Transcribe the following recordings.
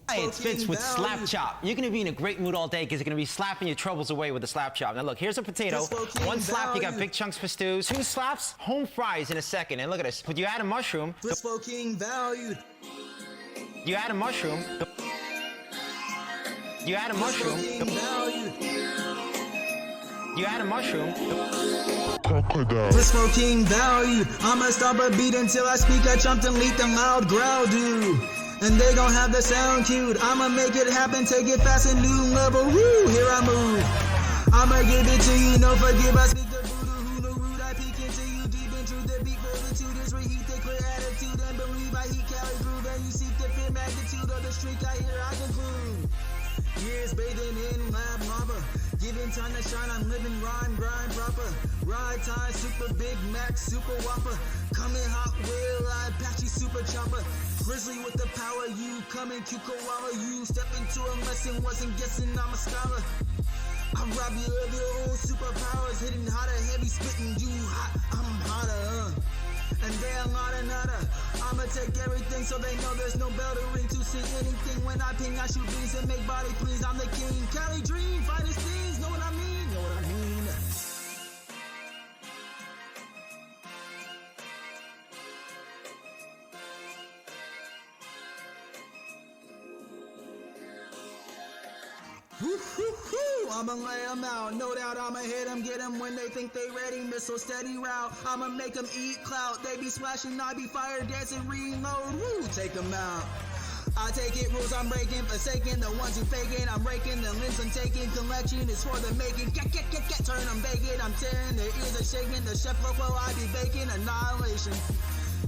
Hi, it's Vince with Slap Chop. You're gonna be in a great mood all day because you're gonna be slapping your troubles away with the slap chop. Now look, here's a potato. One slap, you got big chunks for stews. Two slaps, home fries in a second. And look at this. But you add a mushroom. Valued. You add a mushroom. You add a mushroom. You add a mushroom. Crocodile. Smoking valued. I'ma stop a beat until I speak. I jumped and leaped and loud growl, dude. And they gon' have the sound cued. I'ma make it happen, take it fast and new level. Woo, here I move. I'ma give it to you, no forgive. I speak the voodoo, who no rude. I peek into you deep into the beat. Fortitude is reheat the clear attitude and believe. I heat Cali groove and you seek the fear magnitude of the streak. I hear I conclude. Years bathing in lab lava. Given time to shine, I'm living rhyme, grind proper. Ride time, super big Mac, super whopper. Coming hot wheel, Apache super chopper. Grizzly with the power, you coming Kukawala. You step into a lesson, wasn't guessing I'm a scholar. I rob you of your own superpowers, hitting hotter, heavy spitting you hot, I'm hotter. And they're nada. I'ma take everything so they know there's no bell to ring to see anything. When I ping, I shoot beans and make body please. I'm the king, Cali dream, finest things. Know what I mean? Know what I mean? Woo-hoo-hoo, I'ma lay them out, no doubt I'ma hit them, get them when they think they ready, missile steady route, I'ma make them eat clout, they be splashing, I be fire dancing, reload, woo, take them out. I take it, rules I'm breaking, forsaken, the ones who faking, I'm raking, the limbs I'm taking, collection is for the making, get, turn them bacon, I'm tearing, their ears are shaking, the chef loco, I be baking, annihilation.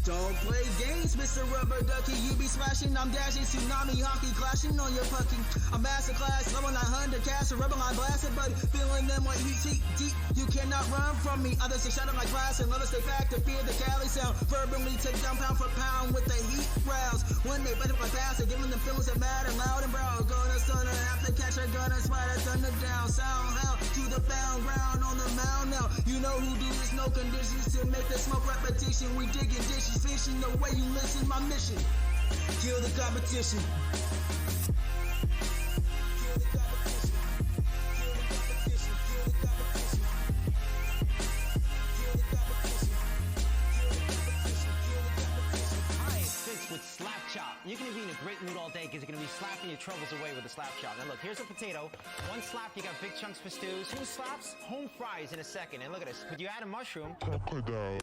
Don't play games, Mr. Rubber Ducky. You be smashing, I'm dashing, tsunami hockey clashing on your pucking. I'm masterclass, level 900, cast a rubber line blasted, buddy. Feeling them like heat deep. You cannot run from me. Others say shut up like glass and others stay back to fear the Cali sound. Verbally take down pound for pound with the heat rouse. When they better my pass, they're giving them feelings that matter loud and proud. Gonna stunner, have to catch a gun and spider thunder down. Sound hound to the bound ground on the mound now. You know who do this, no conditions to make the smoke repetition. We digging dishes. Fishing the way you listen, my mission. Kill the competition. Hi, it's Vince with Slap Chop. You're gonna be in a great mood all day because you're gonna be slapping your troubles away with the slap chop. Now look, here's a potato. One slap, you got big chunks for stews. Two slaps, home fries in a second. And look at this. But you add a mushroom. Crocodile.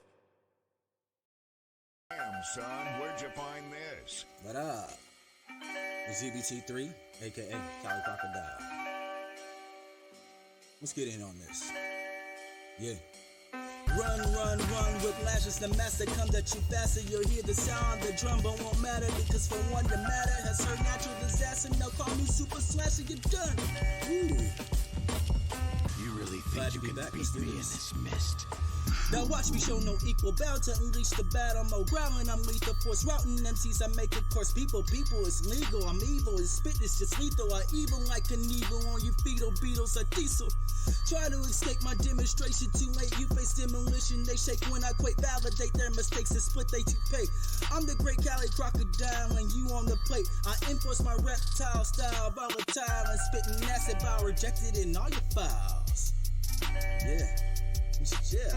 Damn, son, where'd you find this? What up? The ZBT3, aka Cali Crocodile. Let's get in on this. Yeah. Run with lashes. The master comes at you faster. You'll hear the sound of the drum, but won't matter because for one, the matter has heard natural disaster. Now call me Super Slasher. You're done. Ooh. You really Glad think to you be can back, beat Mr. me in Lewis. this mist? Now watch me show no equal bound to unleash the battle. Mo growling, I'm lethal force routing MCs. I make it course. People, it's legal. I'm evil. It's spit, it's just lethal. I evil like an evil on you fetal beetles. A diesel. Try to escape my demonstration. Too late, you face demolition. They shake when I quake. Validate their mistakes and split they to pay. I'm the great Cali Crocodile and you on the plate. I enforce my reptile style, volatile and spitting acid bile rejected in all your files. Yeah. Yeah.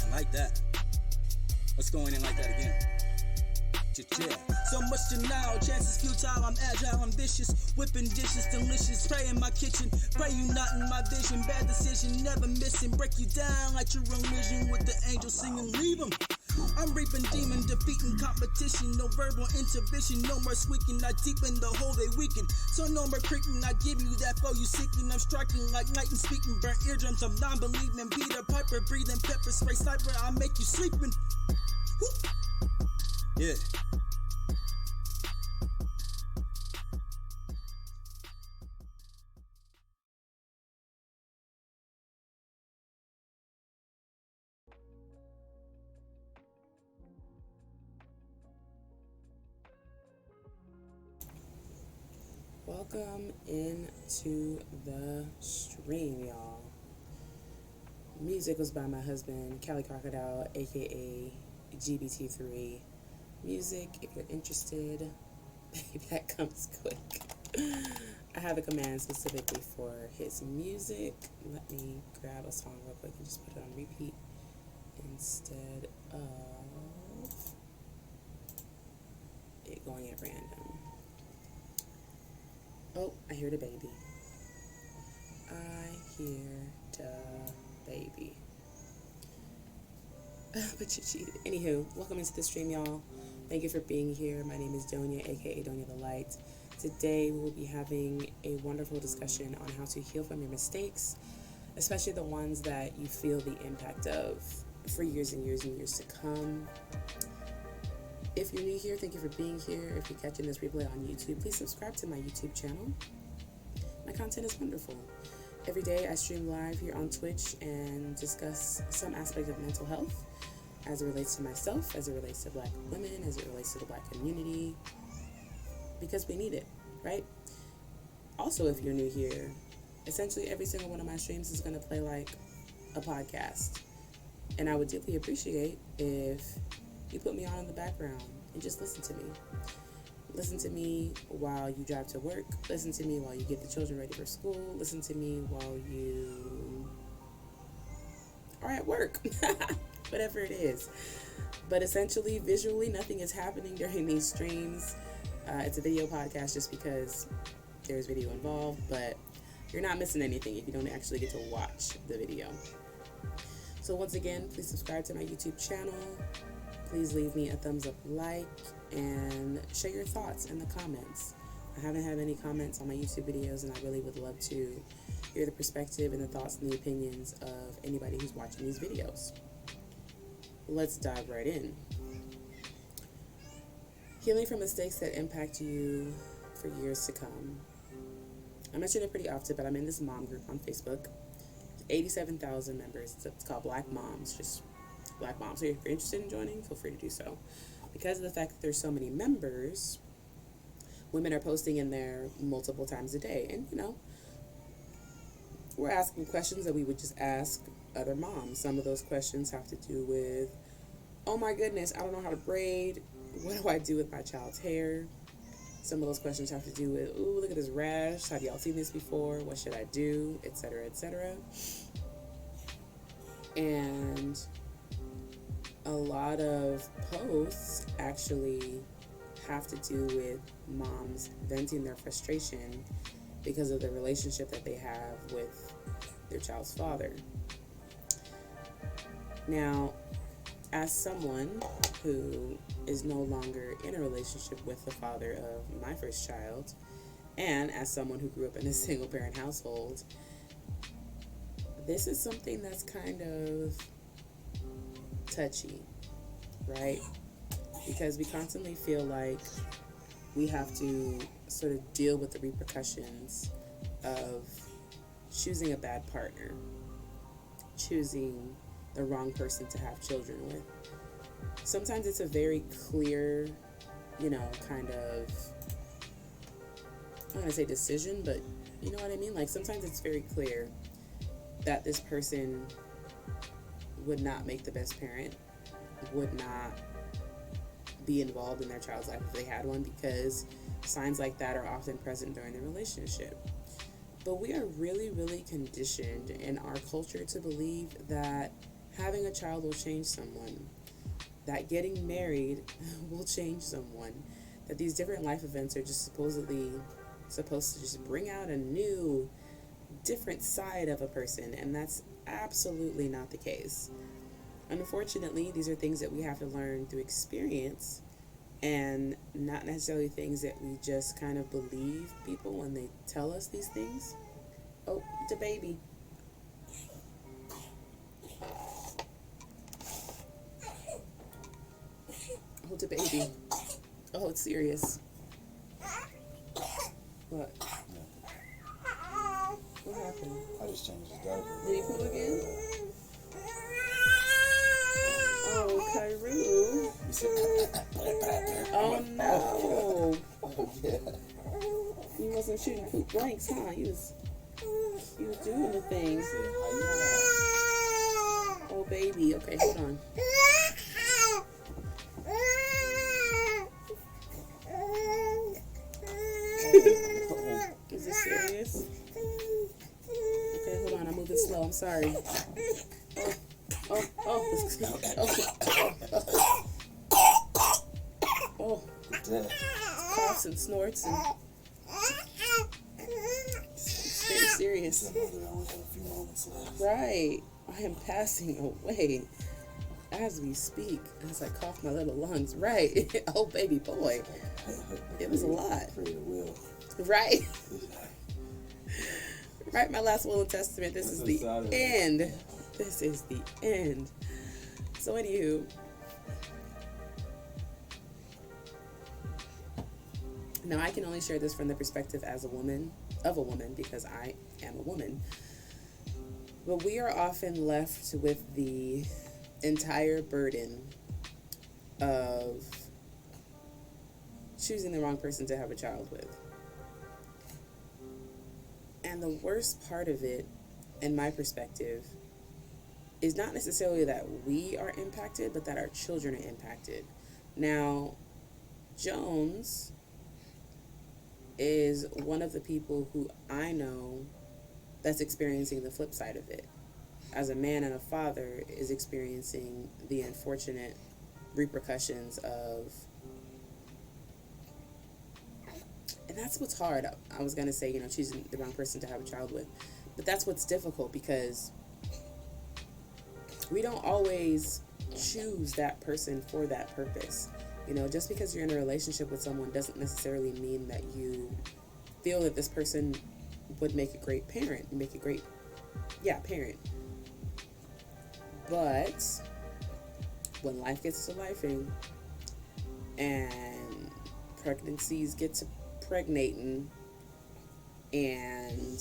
I like that. Let's go in and like that again. Yeah. So much denial, chances futile. I'm agile, I'm vicious, whipping dishes, delicious. Pray in my kitchen, pray you not in my vision. Bad decision, never missing. Break you down like your illusion with the angels singing. Leave 'em. I'm reaping demon, defeating competition. No verbal intervention, no more squeaking. I deepen the hole they weaken. So no more creaking. I give you that flow you seeking. I'm striking like night and speaking. Burnt eardrums of non-believing. Peter Piper breathing pepper spray sniper. I make you sleeping. Woo. Yeah. Welcome into the stream, y'all. Music was by my husband, Cali Crocodile, aka GBT3. Music, if you're interested, that comes quick. I have a command specifically for his music. Let me grab a song real quick and just put it on repeat instead of it going at random. Oh, I hear the baby. I hear the baby. But you cheated. Anywho, welcome into the stream, y'all. Thank you for being here. My name is Doña, aka Doña the Light. Today we will be having a wonderful discussion on how to heal from your mistakes, especially the ones that you feel the impact of for years and years and years to come. If you're new here, thank you for being here. If you're catching this replay on YouTube, please subscribe to my YouTube channel. My content is wonderful. Every day I stream live here on Twitch and discuss some aspect of mental health as it relates to myself, as it relates to Black women, as it relates to the Black community, because we need it, right? Also, if you're new here, essentially every single one of my streams is going to play like a podcast. And I would deeply appreciate if you put me on in the background and just listen to me. Listen to me while you drive to work. Listen to me while you get the children ready for school. Listen to me while you are at work. Whatever it is. But essentially, visually, nothing is happening during these streams. It's a video podcast just because there's video involved, but you're not missing anything if you don't actually get to watch the video. So once again, please subscribe to my YouTube channel. Please leave me a thumbs up, like, and share your thoughts in the comments. I haven't had any comments on my YouTube videos, and I really would love to hear the perspective and the thoughts and the opinions of anybody who's watching these videos. Let's dive right in. Healing from mistakes that impact you for years to come. I mention it pretty often, but I'm in this mom group on Facebook. 87,000 members. It's called Black Moms, just Black Moms. So if you're interested in joining, feel free to do so. Because of the fact that there's so many members, women are posting in there multiple times a day. And, you know, we're asking questions that we would just ask other moms. Some of those questions have to do with, oh my goodness, I don't know how to braid. What do I do with my child's hair? Some of those questions have to do with, ooh, look at this rash. Have y'all seen this before? What should I do? Etc., etc. And a lot of posts actually have to do with moms venting their frustration because of the relationship that they have with their child's father. Now, as someone who is no longer in a relationship with the father of my first child, and as someone who grew up in a single parent household, this is something that's kind of touchy, right? Because we constantly feel like we have to sort of deal with the repercussions of choosing a bad partner, choosing the wrong person to have children with. Sometimes it's a very clear, you know, kind of, I'm not gonna say decision, but you know what I mean? Like sometimes it's very clear that this person would not make the best parent, would not be involved in their child's life if they had one, because signs like that are often present during the relationship. But we are really, really conditioned in our culture to believe that having a child will change someone, that getting married will change someone, that these different life events are just supposed to just bring out a new, different side of a person, and that's absolutely not the case. Unfortunately, these are things that we have to learn through experience, and not necessarily things that we just kind of believe people when they tell us these things. Oh, the baby. Oh, the baby. Oh, it's serious. What? What happened? I just changed his diaper. Did he poop again? Oh, Kairu. He said, Oh, no. yeah. You wasn't shooting poop blanks, huh? You was doing the thing. Oh, baby. Okay, hold on. sorry. Oh, Yeah. coughs and snorts and it's very serious. Your mother only had a few moments left. Right. I am passing away as we speak. As I cough my little lungs. Right. Oh, baby boy. It was a lot. Pray the will. Right. Right, my last will and testament. This is the end. This is the end. So, anywho, now I can only share this from the perspective as a woman, because I am a woman. But we are often left with the entire burden of choosing the wrong person to have a child with. And the worst part of it, in my perspective, is not necessarily that we are impacted, but that our children are impacted. Now, Jones is one of the people who I know that's experiencing the flip side of it. As a man and a father, is experiencing the unfortunate repercussions of, and that's what's hard. I was going to say, choosing the wrong person to have a child with. But that's what's difficult, because we don't always choose that person for that purpose. Just because you're in a relationship with someone doesn't necessarily mean that you feel that this person would make a great parent, parent. But when life gets to lifing and pregnancies get to pregnating and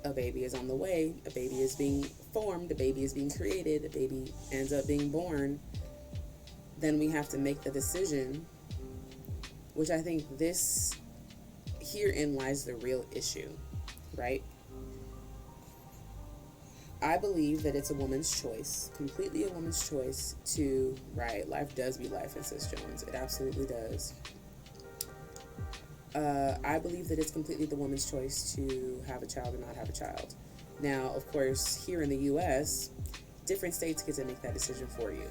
a baby is on the way, a baby is being formed, a baby is being created, a baby ends up being born, then we have to make the decision, which I think herein lies the real issue, right? I believe that it's a woman's choice, completely a woman's choice to, right, life does be life, sis Jones. It absolutely does. I believe that it's completely the woman's choice to have a child or not have a child. Now, of course, here in the U.S., different states get to make that decision for you.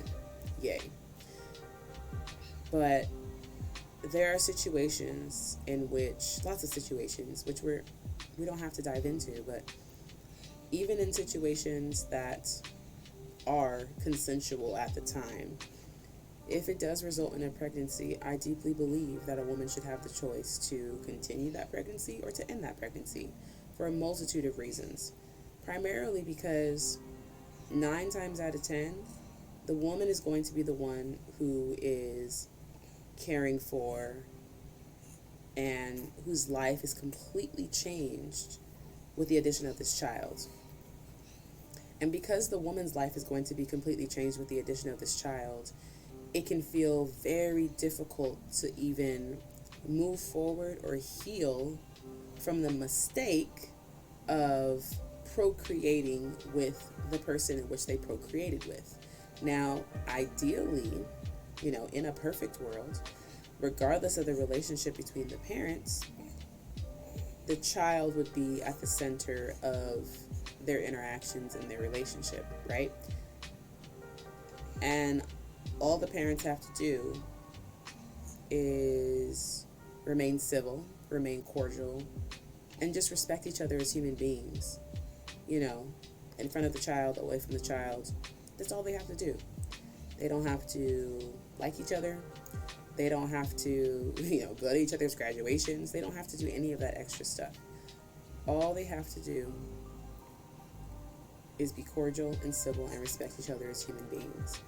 Yay. But there are situations lots of situations, which we don't have to dive into, but even in situations that are consensual at the time, if it does result in a pregnancy, I deeply believe that a woman should have the choice to continue that pregnancy or to end that pregnancy for a multitude of reasons. Primarily because 9 times out of 10, the woman is going to be the one who is caring for and whose life is completely changed with the addition of this child. And because the woman's life is going to be completely changed with the addition of this child, it can feel very difficult to even move forward or heal from the mistake of procreating with the person in which they procreated with. Now, ideally, in a perfect world, regardless of the relationship between the parents, the child would be at the center of their interactions and their relationship, right? And all the parents have to do is remain civil, remain cordial, and just respect each other as human beings. In front of the child, away from the child. That's all they have to do. They don't have to like each other. They don't have to, go to each other's graduations. They don't have to do any of that extra stuff. All they have to do is be cordial and civil and respect each other as human beings.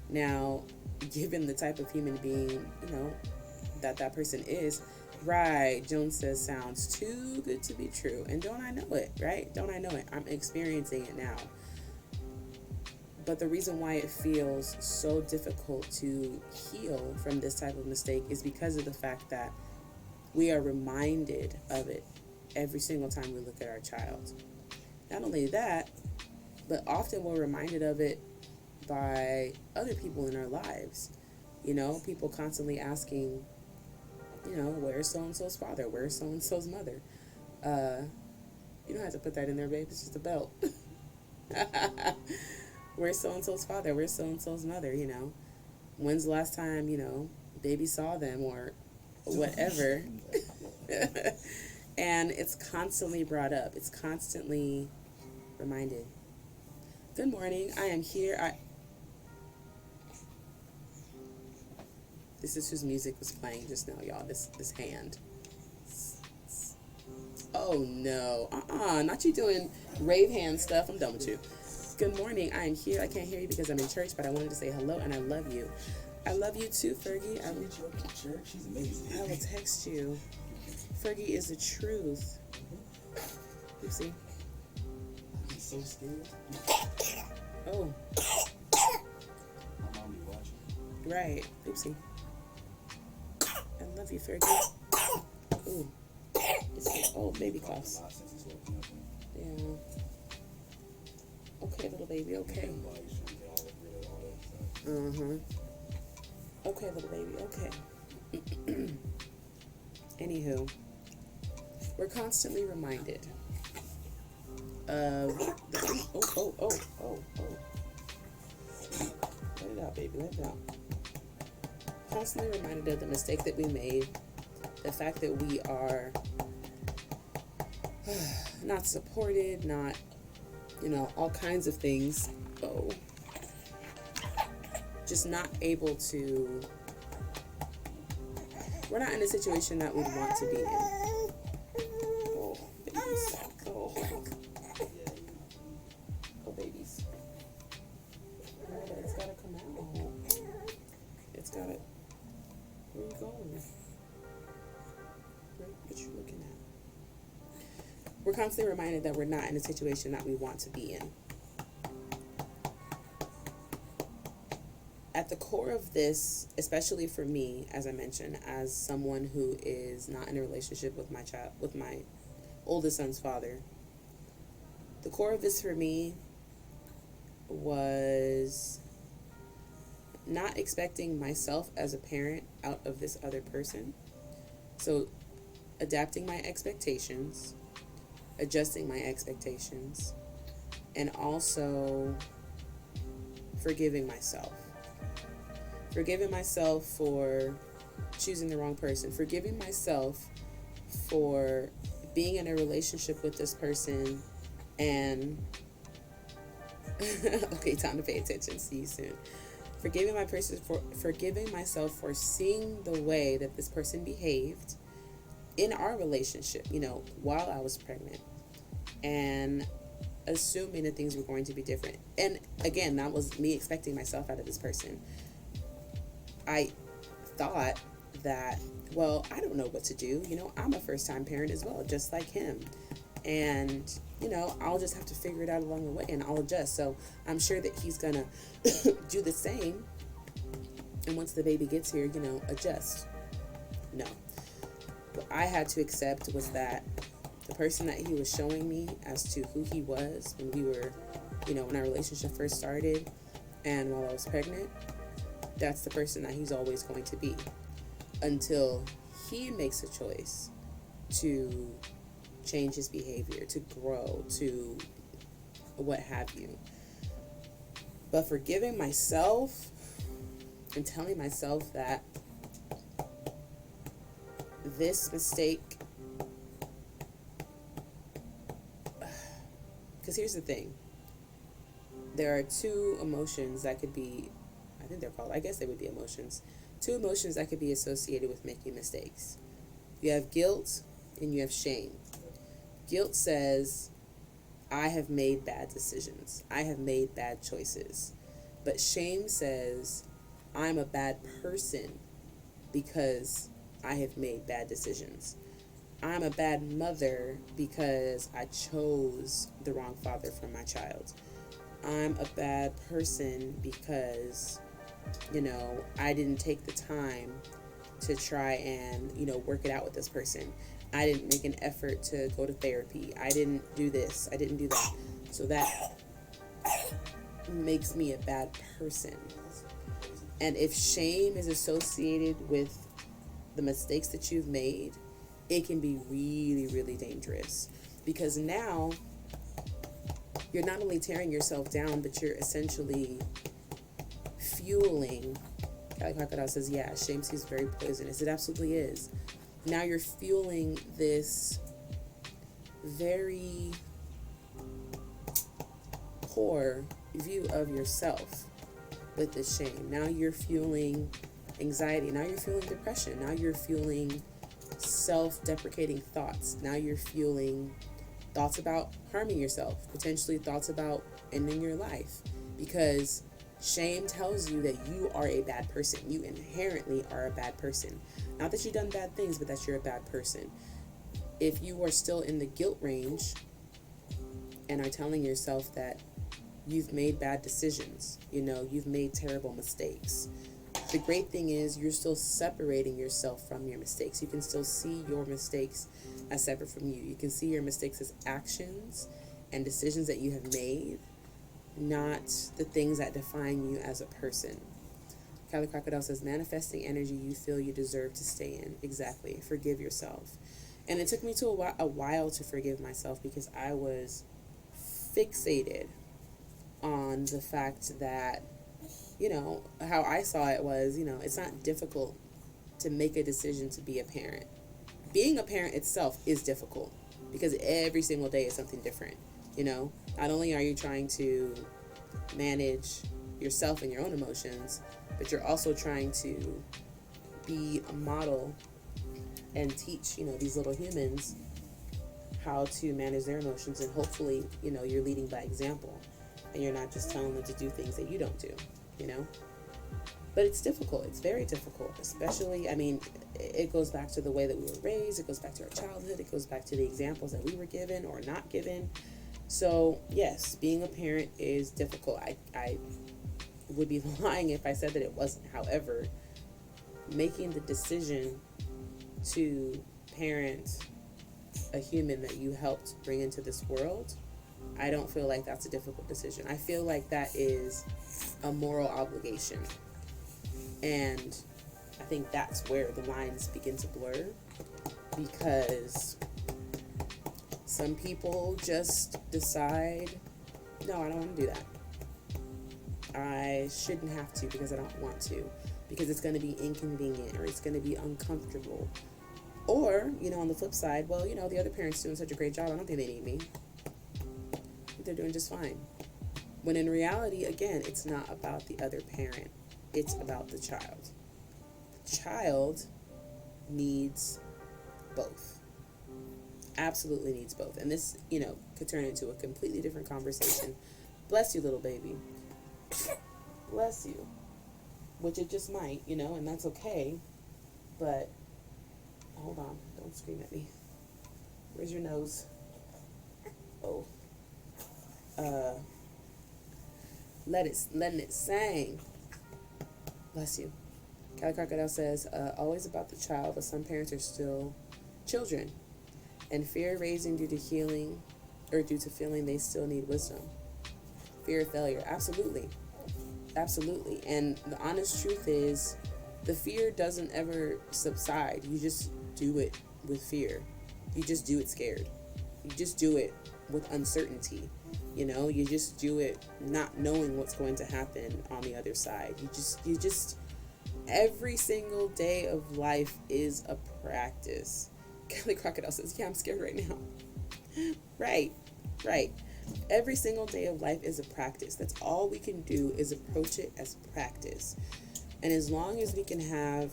Now, given the type of human being, that person is, right, Jones says sounds too good to be true. And don't I know it, right? Don't I know it? I'm experiencing it now. But the reason why it feels so difficult to heal from this type of mistake is because of the fact that we are reminded of it every single time we look at our child. Not only that, but often we're reminded of it by other people in our lives. People constantly asking, where's so-and-so's father? Where's so-and-so's mother? You don't have to put that in there, babe. It's just a belt. Where's so-and-so's father? Where's so-and-so's mother, you know? When's the last time, you know, baby saw them or whatever? And it's constantly brought up. It's constantly reminded. Good morning. I am here. This is whose music was playing just now, y'all. This hand. Oh, no. Not you doing rave hand stuff. I'm done with you. Good morning. I am here. I can't hear you because I'm in church, but I wanted to say hello and I love you. I love you too, Fergie. I Meet you up at church. She's amazing. will text you. Fergie is the truth. Oopsie. He's so scared. Oh, My mom be watching. right. Oopsie. I love you, Fergie. Ooh. Oh, baby coughs. A lot since he's woken up. Yeah. Okay, little baby. Okay. Like, she's trying to get all that, all that stuff. Okay, little baby. Okay. Anywho, we're constantly reminded of oh. Let it out, baby. Let it out. Constantly reminded of the mistake that we made, the fact that we are not supported, not, you know, all kinds of things. Oh. Just not able to, we're not in a situation that we'd want to be in. Oh, babies. Oh, babies. Oh, it's gotta come out. It's gotta, where are you going? What you looking at? We're constantly reminded that we're not in a situation that we want to be in. At the core of this, especially for me, as I mentioned, as someone who is not in a relationship with my oldest son's father, the core of this for me was not expecting myself as a parent out of this other person. So adapting my expectations, adjusting my expectations, and also forgiving myself. Forgiving myself for choosing the wrong person. Forgiving myself for being in a relationship with this person and okay, time to pay attention. See you soon. Forgiving myself for seeing the way that this person behaved in our relationship, you know, while I was pregnant, and assuming that things were going to be different. And again, that was me expecting myself out of this person. I thought that, well, I don't know what to do. You know, I'm a first-time parent as well, just like him. And, you know, I'll just have to figure it out along the way and I'll adjust. So I'm sure that he's going to do the same. And once the baby gets here, you know, adjust. No. What I had to accept was that the person that he was showing me as to who he was when we were, you know, when our relationship first started and while I was pregnant, that's the person that he's always going to be until he makes a choice to change his behavior, to grow, to what have you. But forgiving myself and telling myself that this mistake, because here's the thing, there are two emotions that could be, I guess they would be emotions. Two emotions that could be associated with making mistakes. You have guilt and you have shame. Guilt says, I have made bad decisions. I have made bad choices. But shame says, I'm a bad person because I have made bad decisions. I'm a bad mother because I chose the wrong father for my child. I'm a bad person because, you know, I didn't take the time to try and, you know, work it out with this person. I didn't make an effort to go to therapy. I didn't do this. I didn't do that. So that makes me a bad person. And if shame is associated with the mistakes that you've made, it can be really, really dangerous. Because now you're not only tearing yourself down, but you're essentially fueling. Cali Crocodile says, yeah, shame seems very poisonous. It absolutely is. Now you're fueling this very poor view of yourself with this shame. Now you're fueling anxiety. Now you're fueling depression. Now you're fueling self-deprecating thoughts. Now you're fueling thoughts about harming yourself, potentially thoughts about ending your life, because shame tells you that you are a bad person. You inherently are a bad person. Not that you've done bad things, but that you're a bad person. If you are still in the guilt range and are telling yourself that you've made bad decisions, you've made terrible mistakes, the great thing is you're still separating yourself from your mistakes. You can still see your mistakes as separate from you. You can see your mistakes as actions and decisions that you have made, not the things that define you as a person. Cali Crocodile says, manifesting energy you feel you deserve to stay in. Exactly. Forgive yourself. And it took me to a while to forgive myself, because I was fixated on the fact that, how I saw it was, it's not difficult to make a decision to be a parent. Being a parent itself is difficult, because every single day is something different. Not only are you trying to manage yourself and your own emotions, but you're also trying to be a model and teach, these little humans how to manage their emotions. And hopefully, you're leading by example, and you're not just telling them to do things that you don't do, But it's difficult. It's very difficult, especially, it goes back to the way that we were raised. It goes back to our childhood. It goes back to the examples that we were given or not given. So, yes, being a parent is difficult. I would be lying if I said that it wasn't. However, making the decision to parent a human that you helped bring into this world, I don't feel like that's a difficult decision. I feel like that is a moral obligation. And I think that's where the lines begin to blur, because some people just decide, no, I don't want to do that. I shouldn't have to because I don't want to, because it's going to be inconvenient or it's going to be uncomfortable. Or, on the flip side, well, the other parent's doing such a great job, I don't think they need me. They're doing just fine. When in reality, again, it's not about the other parent. It's about the child. The child needs both. Absolutely needs both. And this, could turn into a completely different conversation. Bless you, little baby. Bless you. Which it just might, and that's okay. But, hold on. Don't scream at me. Where's your nose? Oh. Letting it sing. Bless you. Cali Crocodile says, always about the child, but some parents are still children. And fear raising due to healing, or due to feeling they still need wisdom. Fear of failure. Absolutely. Absolutely. And the honest truth is, the fear doesn't ever subside. You just do it with fear. You just do it scared. You just do it with uncertainty. You just do it not knowing what's going to happen on the other side. You just every single day of life is a practice. Kelly Crocodile says, yeah, I'm scared right now. Right. Every single day of life is a practice. That's all we can do, is approach it as practice. And as long as we can have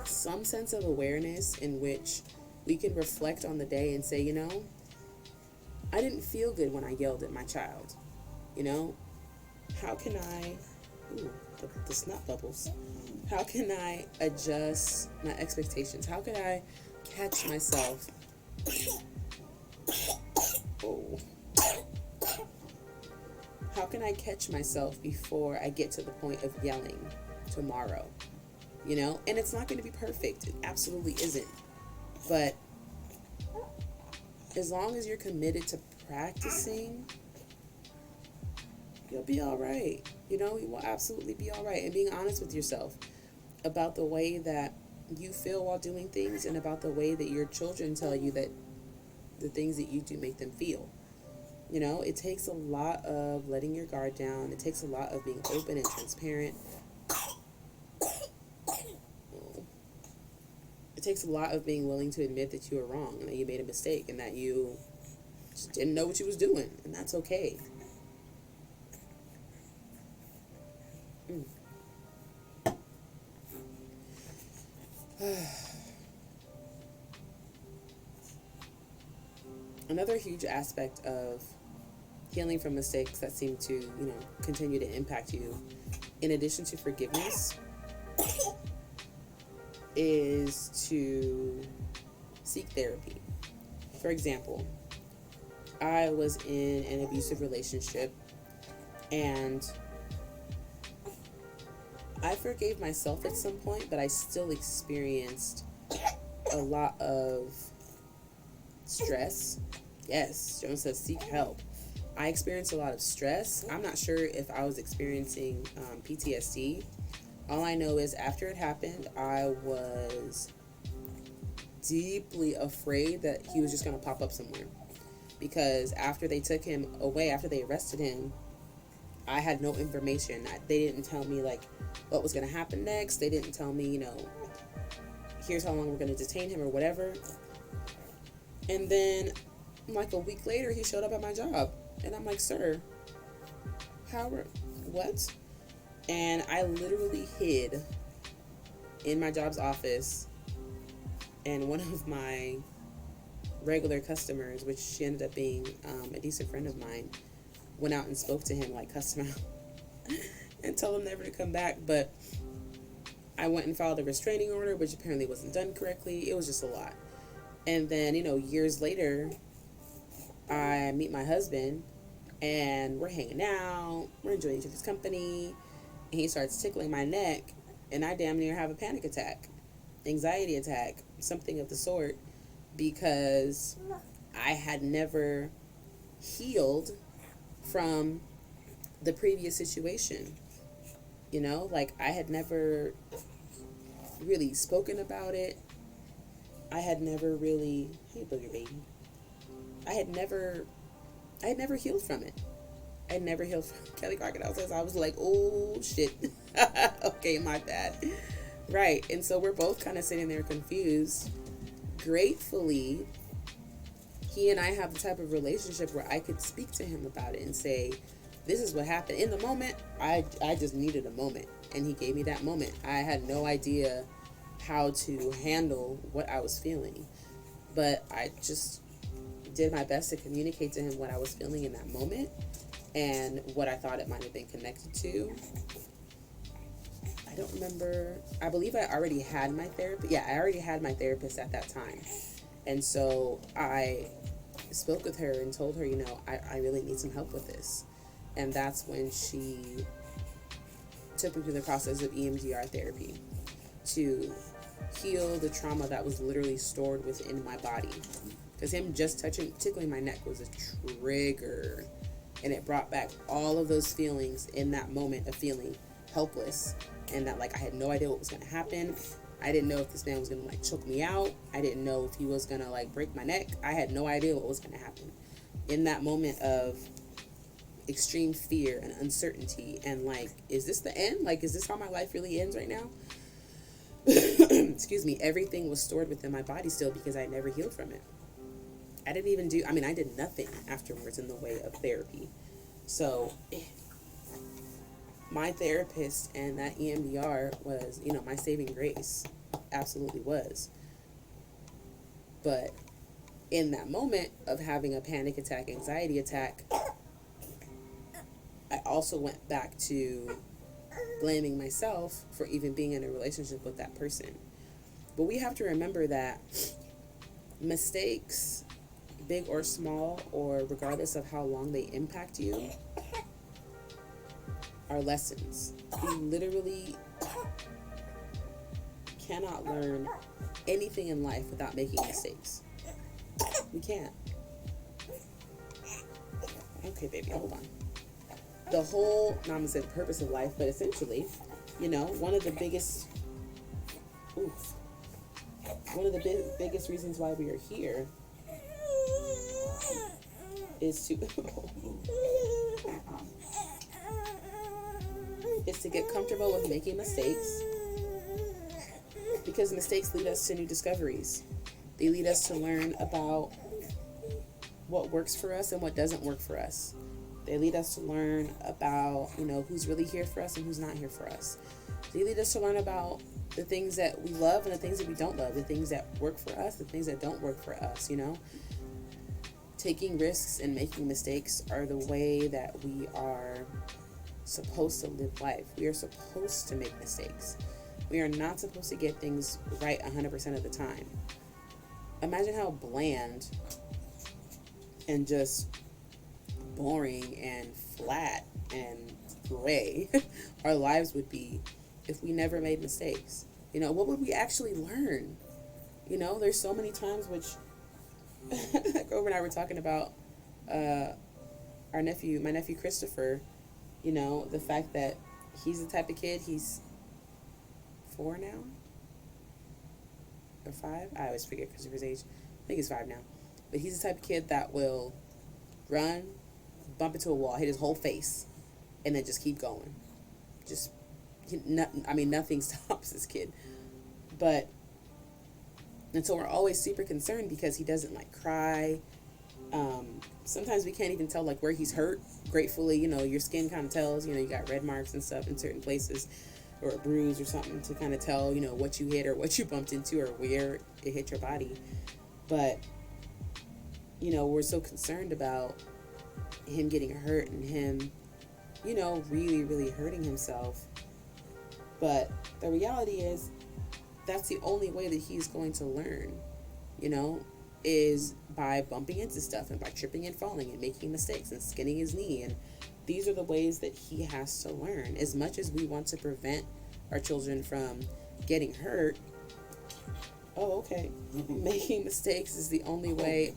some sense of awareness in which we can reflect on the day and say, I didn't feel good when I yelled at my child. How can I, the snot bubbles. How can I adjust my expectations? How can I catch myself? Oh. How can I catch myself before I get to the point of yelling tomorrow? And it's not going to be perfect. It absolutely isn't. But as long as you're committed to practicing, you'll be all right. You will absolutely be all right. And being honest with yourself about the way that you feel while doing things, and about the way that your children tell you that the things that you do make them feel. You know, it takes a lot of letting your guard down. It takes a lot of being open and transparent. It takes a lot of being willing to admit that you were wrong and that you made a mistake and that you just didn't know what you was doing, and that's okay. Another huge aspect of healing from mistakes that seem to, you know, continue to impact you, in addition to forgiveness, is to seek therapy. For example, I was in an abusive relationship, and I forgave myself at some point, but I still experienced a lot of stress. Yes, Joan says seek help. I experienced a lot of stress. I'm not sure if I was experiencing PTSD. All I know is after it happened, I was deeply afraid that he was just going to pop up somewhere. Because after they took him away, after they arrested him, I had no information. They didn't tell me, like, what was going to happen next. They didn't tell me, you know, here's how long we're going to detain him or whatever. And then, like, a week later, he showed up at my job. And I'm like, sir, what? And I literally hid in my job's office. And one of my regular customers, which she ended up being a decent friend of mine, went out and spoke to him, like, cussed him out and told him never to come back. But I went and filed a restraining order, which apparently wasn't done correctly. It was just a lot. And then, you know, years later, I meet my husband, and we're hanging out, we're enjoying each other's company, and he starts tickling my neck, and I damn near have a panic attack, anxiety attack, something of the sort, because I had never healed from the previous situation. You know, like, I had never really spoken about it. I had never really, hey booger baby, I had never healed from it. I had never healed from Kelly Crocodile says. I was like, oh shit. Okay, my bad. Right. And so we're both kind of sitting there confused. Gratefully, he and I have the type of relationship where I could speak to him about it and say, this is what happened. In the moment, I just needed a moment. And he gave me that moment. I had no idea how to handle what I was feeling. But I just did my best to communicate to him what I was feeling in that moment and what I thought it might have been connected to. I don't remember. I believe I already had my therapist. Yeah, I already had my therapist at that time. And so I spoke with her and told her, you know, I really need some help with this. And that's when she took me through the process of EMDR therapy to heal the trauma that was literally stored within my body. Because him just tickling my neck was a trigger. And it brought back all of those feelings in that moment of feeling helpless. And that, like, I had no idea what was going to happen. I didn't know if this man was going to, like, choke me out. I didn't know if he was going to, like, break my neck. I had no idea what was going to happen. In that moment of extreme fear and uncertainty and, like, is this the end? Like, is this how my life really ends right now? Excuse me. Everything was stored within my body still because I never healed from it. I did nothing afterwards in the way of therapy. So my therapist and that EMDR was, you know, my saving grace. Absolutely was. But in that moment of having a panic attack, anxiety attack, I also went back to blaming myself for even being in a relationship with that person. But we have to remember that mistakes, big or small, or regardless of how long they impact you, are lessons. We literally cannot learn anything in life without making mistakes. We can't. Okay, baby, hold on. The whole, not gonna say the purpose of life, but essentially, you know, one of the biggest reasons why we are here is to is to get comfortable with making mistakes, because mistakes lead us to new discoveries. They lead us to learn about what works for us and what doesn't work for us. They lead us to learn about, who's really here for us and who's not here for us. They lead us to learn about the things that we love and the things that we don't love, the things that work for us, the things that don't work for us, Taking risks and making mistakes are the way that we are supposed to live life. We are supposed to make mistakes. We are not supposed to get things right 100% of the time. Imagine how bland and just boring and flat and gray our lives would be if we never made mistakes. What would we actually learn? There's so many times which Grover and I were talking about my nephew Christopher, the fact that he's the type of kid, he's 4 now? Or 5? I always forget Christopher's age. I think he's 5 now. But he's the type of kid that will run, bump into a wall, hit his whole face, and then just keep going. Nothing stops this kid. And so we're always super concerned because he doesn't cry. Sometimes we can't even tell where he's hurt. Gratefully, your skin kind of tells, you got red marks and stuff in certain places, or a bruise or something to kind of tell, what you hit or what you bumped into or where it hit your body. But, we're so concerned about him getting hurt and him, really, really hurting himself. But the reality is that's the only way that he's going to learn, is by bumping into stuff and by tripping and falling and making mistakes and skinning his knee. And these are the ways that he has to learn. As much as we want to prevent our children from getting hurt, making mistakes is the only way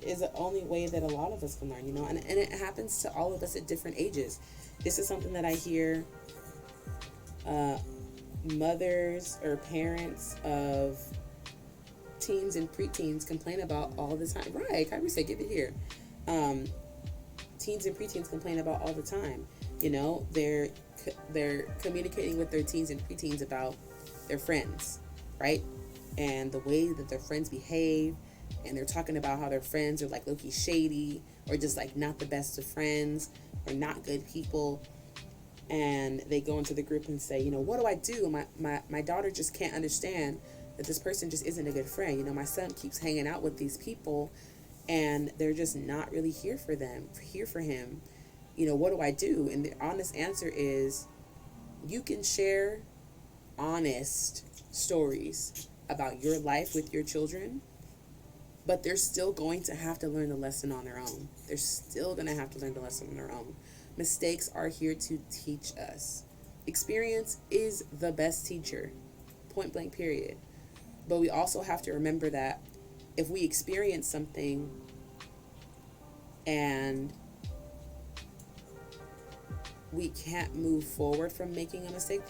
is the only way that a lot of us can learn, and it happens to all of us at different ages. This is something that I hear mothers or parents of teens and preteens complain about all the time. Right, Kyrie said, give it here. Teens and preteens complain about all the time. They're communicating with their teens and preteens about their friends, right? And the way that their friends behave, and they're talking about how their friends are low-key shady, or just not the best of friends, or not good people. And they go into the group and say, what do I do? My daughter just can't understand that this person just isn't a good friend. My son keeps hanging out with these people and they're just not really here for him. What do I do? And the honest answer is, you can share honest stories about your life with your children, but they're still going to have to learn the lesson on their own. They're still going to have to learn the lesson on their own. Mistakes are here to teach us. Experience is the best teacher, point blank, period. But we also have to remember that if we experience something and we can't move forward from making a mistake,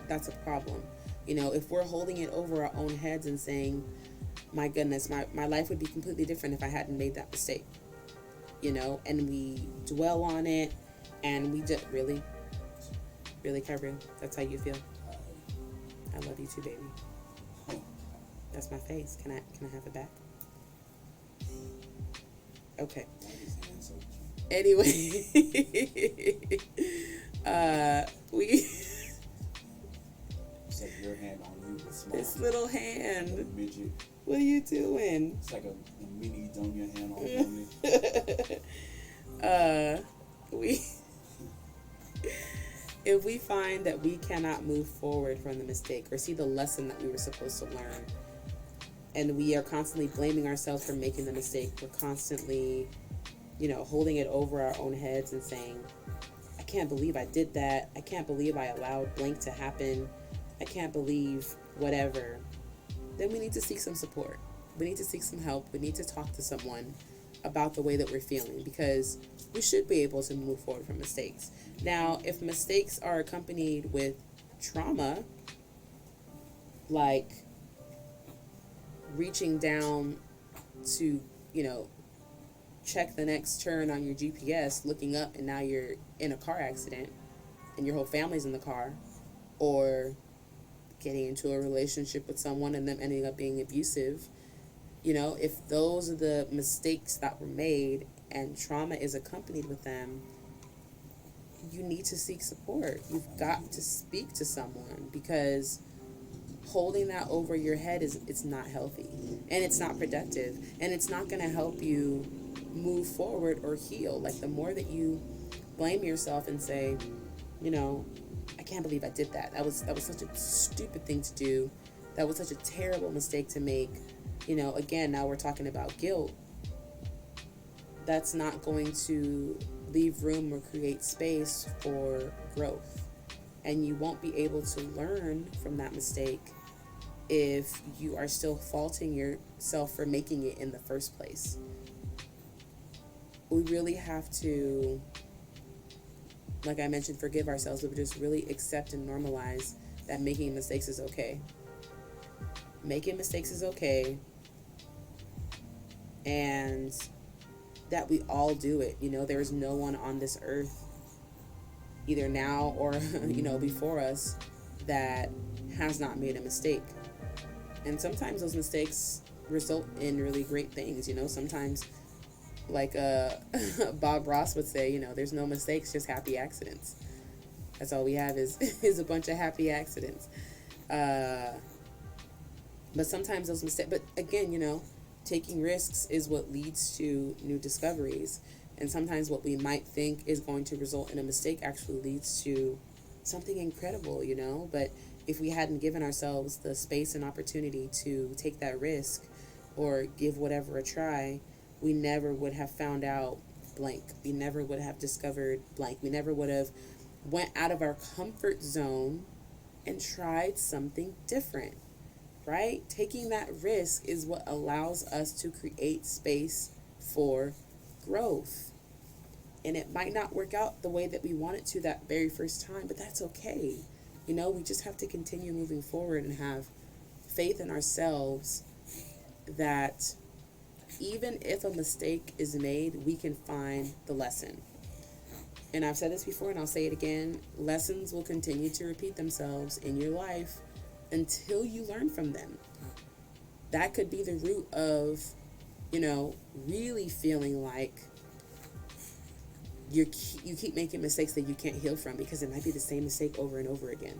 that's a problem. If we're holding it over our own heads and saying, my goodness, my life would be completely different if I hadn't made that mistake, and we dwell on it, and we just really, Kyrie, that's how you feel? I love you too, baby. That's my face. Can I have it back? Okay. Anyway, we. It's like your hand on you, but small. This little hand. Like a midget. What are you doing? It's like a mini Doña hand on me. If we find that we cannot move forward from the mistake or see the lesson that we were supposed to learn, and we are constantly blaming ourselves for making the mistake, we're constantly, holding it over our own heads and saying, I can't believe I did that. I can't believe I allowed blank to happen. I can't believe whatever. Then we need to seek some support. We need to seek some help. We need to talk to someone about the way that we're feeling, because we should be able to move forward from mistakes. Now, if mistakes are accompanied with trauma, like reaching down to, check the next turn on your GPS, looking up, and now you're in a car accident and your whole family's in the car, or getting into a relationship with someone and them ending up being abusive. If those are the mistakes that were made and trauma is accompanied with them, you need to seek support. You've got to speak to someone, because holding that over your head it's not healthy, and it's not productive, and it's not going to help you move forward or heal. Like, the more that you blame yourself and say, I can't believe I did that. That was such a stupid thing to do. That was such a terrible mistake to make. Again, now we're talking about guilt. That's not going to leave room or create space for growth. And you won't be able to learn from that mistake if you are still faulting yourself for making it in the first place. We really have to, like I mentioned, forgive ourselves, but just really accept and normalize that making mistakes is okay. Making mistakes is okay, and that we all do it. There's no one on this earth, either now or before us, that has not made a mistake. And sometimes those mistakes result in really great things. Sometimes, like Bob Ross would say, there's no mistakes, just happy accidents. That's all we have is a bunch of happy accidents. But sometimes those mistakes, but again, taking risks is what leads to new discoveries. And sometimes what we might think is going to result in a mistake actually leads to something incredible, But if we hadn't given ourselves the space and opportunity to take that risk or give whatever a try, we never would have found out blank. We never would have discovered blank. We never would have went out of our comfort zone and tried something different, right? Taking that risk is what allows us to create space for growth. And it might not work out the way that we want it to that very first time, but that's okay. We just have to continue moving forward and have faith in ourselves that even if a mistake is made, we can find the lesson. And I've said this before, and I'll say it again, lessons will continue to repeat themselves in your life until you learn from them. That could be the root of, really feeling like you keep making mistakes that you can't heal from, because it might be the same mistake over and over again.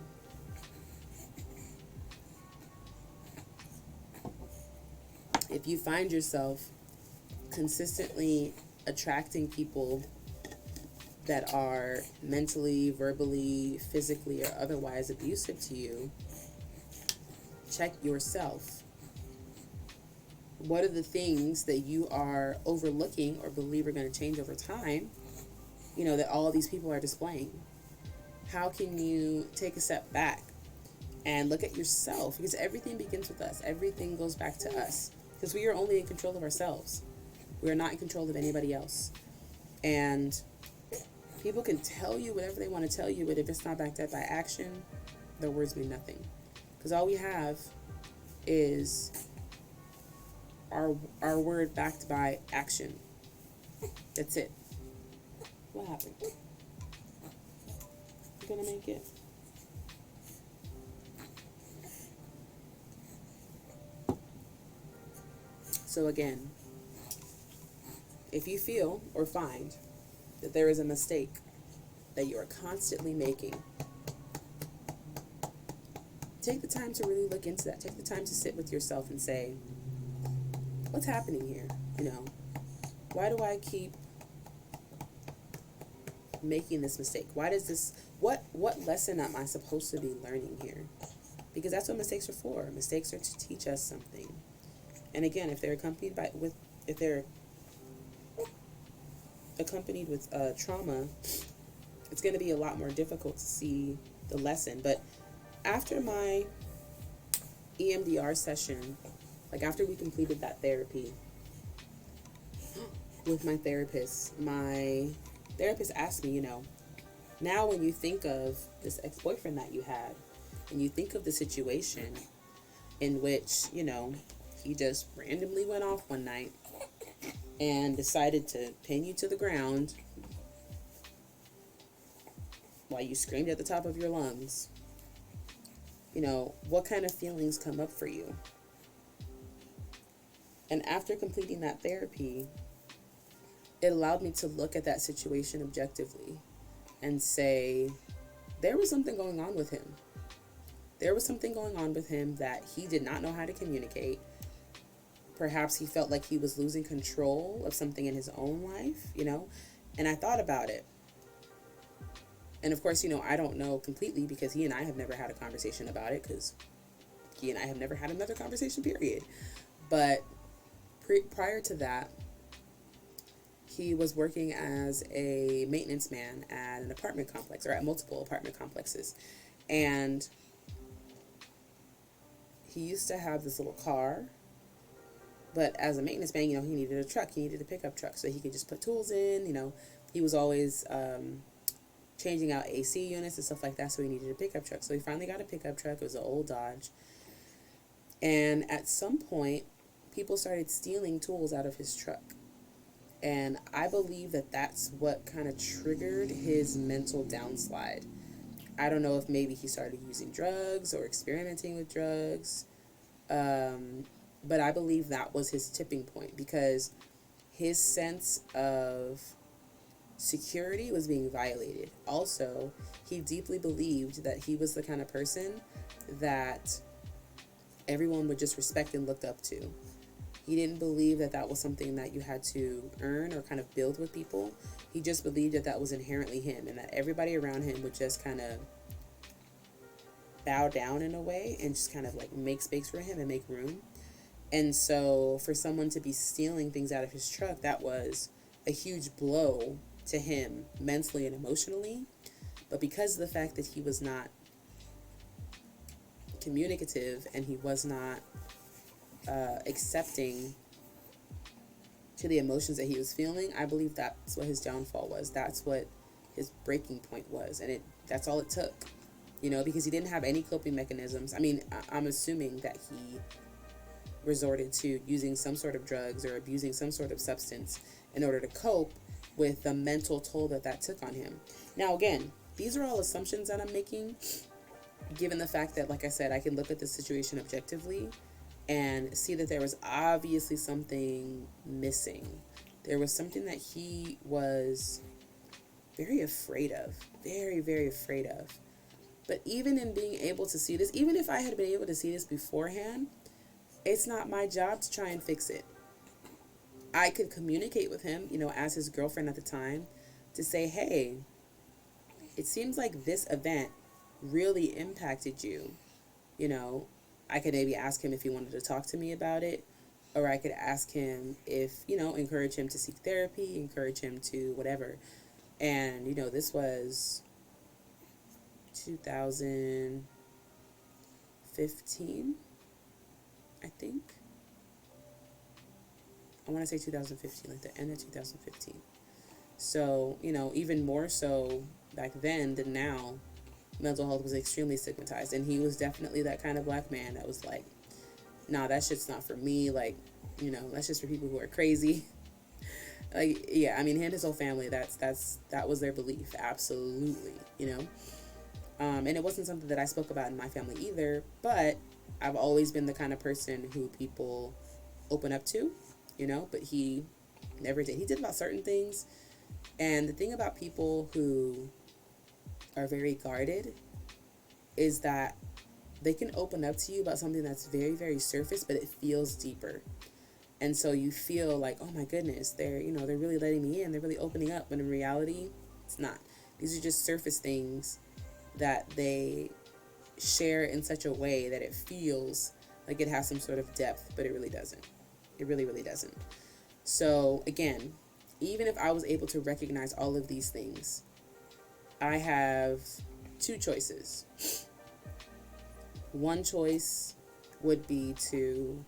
If you find yourself consistently attracting people that are mentally, verbally, physically, or otherwise abusive to you, check yourself. What are the things that you are overlooking or believe are going to change over time, that all of these people are displaying? How can you take a step back and look at yourself? Because everything begins with us. Everything goes back to us. Because we are only in control of ourselves. We are not in control of anybody else. And people can tell you whatever they want to tell you, but if it's not backed up by action, their words mean nothing. Because all we have is our word backed by action. That's it. What happened? You gonna make it? So again, if you feel or find that there is a mistake that you are constantly making, take the time to really look into that. Take the time to sit with yourself and say, what's happening here? Why do I keep making this mistake? Why does this, what lesson am I supposed to be learning here? Because that's what mistakes are for. Mistakes are to teach us something. And again, if they're accompanied with trauma, it's going to be a lot more difficult to see the lesson. But after my EMDR session, like after we completed that therapy with my therapist asked me, now when you think of this ex-boyfriend that you had, and you think of the situation in which, he just randomly went off one night and decided to pin you to the ground while you screamed at the top of your lungs, what kind of feelings come up for you? And after completing that therapy, it allowed me to look at that situation objectively and say, there was something going on with him. There was something going on with him that he did not know how to communicate. Perhaps he felt like he was losing control of something in his own life, and I thought about it. And of course, I don't know completely because he and I have never had a conversation about it, because he and I have never had another conversation, period. But prior to that, he was working as a maintenance man at an apartment complex, or at multiple apartment complexes. And he used to have this little car, but as a maintenance man, he needed a truck. He needed a pickup truck so he could just put tools in. He was always changing out AC units and stuff like that, so he needed a pickup truck. So he finally got a pickup truck. It was an old Dodge. And at some point, people started stealing tools out of his truck. And I believe that that's what kind of triggered his mental downslide. I don't know if maybe he started using drugs or experimenting with drugs. But I believe that was his tipping point, because his sense of security was being violated. Also, he deeply believed that he was the kind of person that everyone would just respect and look up to. He didn't believe that that was something that you had to earn or kind of build with people. He just believed that that was inherently him, and that everybody around him would just kind of bow down in a way and just kind of like make space for him and make room. And so for someone to be stealing things out of his truck, that was a huge blow to him mentally and emotionally. But because of the fact that he was not communicative and he was not accepting to the emotions that he was feeling, I believe that's what his downfall was. That's what his breaking point was. And that's all it took, because he didn't have any coping mechanisms. I mean, I'm assuming that he resorted to using some sort of drugs or abusing some sort of substance in order to cope with the mental toll that took on him. Now, again, these are all assumptions that I'm making, given the fact that, like I said, I can look at the situation objectively and see that there was obviously something missing. There was something that he was very afraid of, very, very afraid of. But even in being able to see this, even if I had been able to see this beforehand, it's not my job to try and fix it. I could communicate with him, as his girlfriend at the time, to say, hey, it seems like this event really impacted you. I could maybe ask him if he wanted to talk to me about it, or I could ask him if, encourage him to seek therapy, encourage him to whatever. And, this was 2015, I think. I want to say 2015, like the end of 2015. So, even more so back then than now, mental health was extremely stigmatized. And he was definitely that kind of black man that was like, nah, that shit's not for me. Like, that's just for people who are crazy. Like, yeah, I mean, him and his whole family, that was their belief. Absolutely, and it wasn't something that I spoke about in my family either, but I've always been the kind of person who people open up to, but he never did. He did about certain things. And the thing about people who are very guarded is that they can open up to you about something that's very, very surface, but it feels deeper. And so you feel like, oh my goodness, they're really letting me in. They're really opening up. But in reality, it's not. These are just surface things that they share in such a way that it feels like it has some sort of depth, but it really doesn't. It really, really doesn't. So again, even if I was able to recognize all of these things, I have two choices. One choice would be to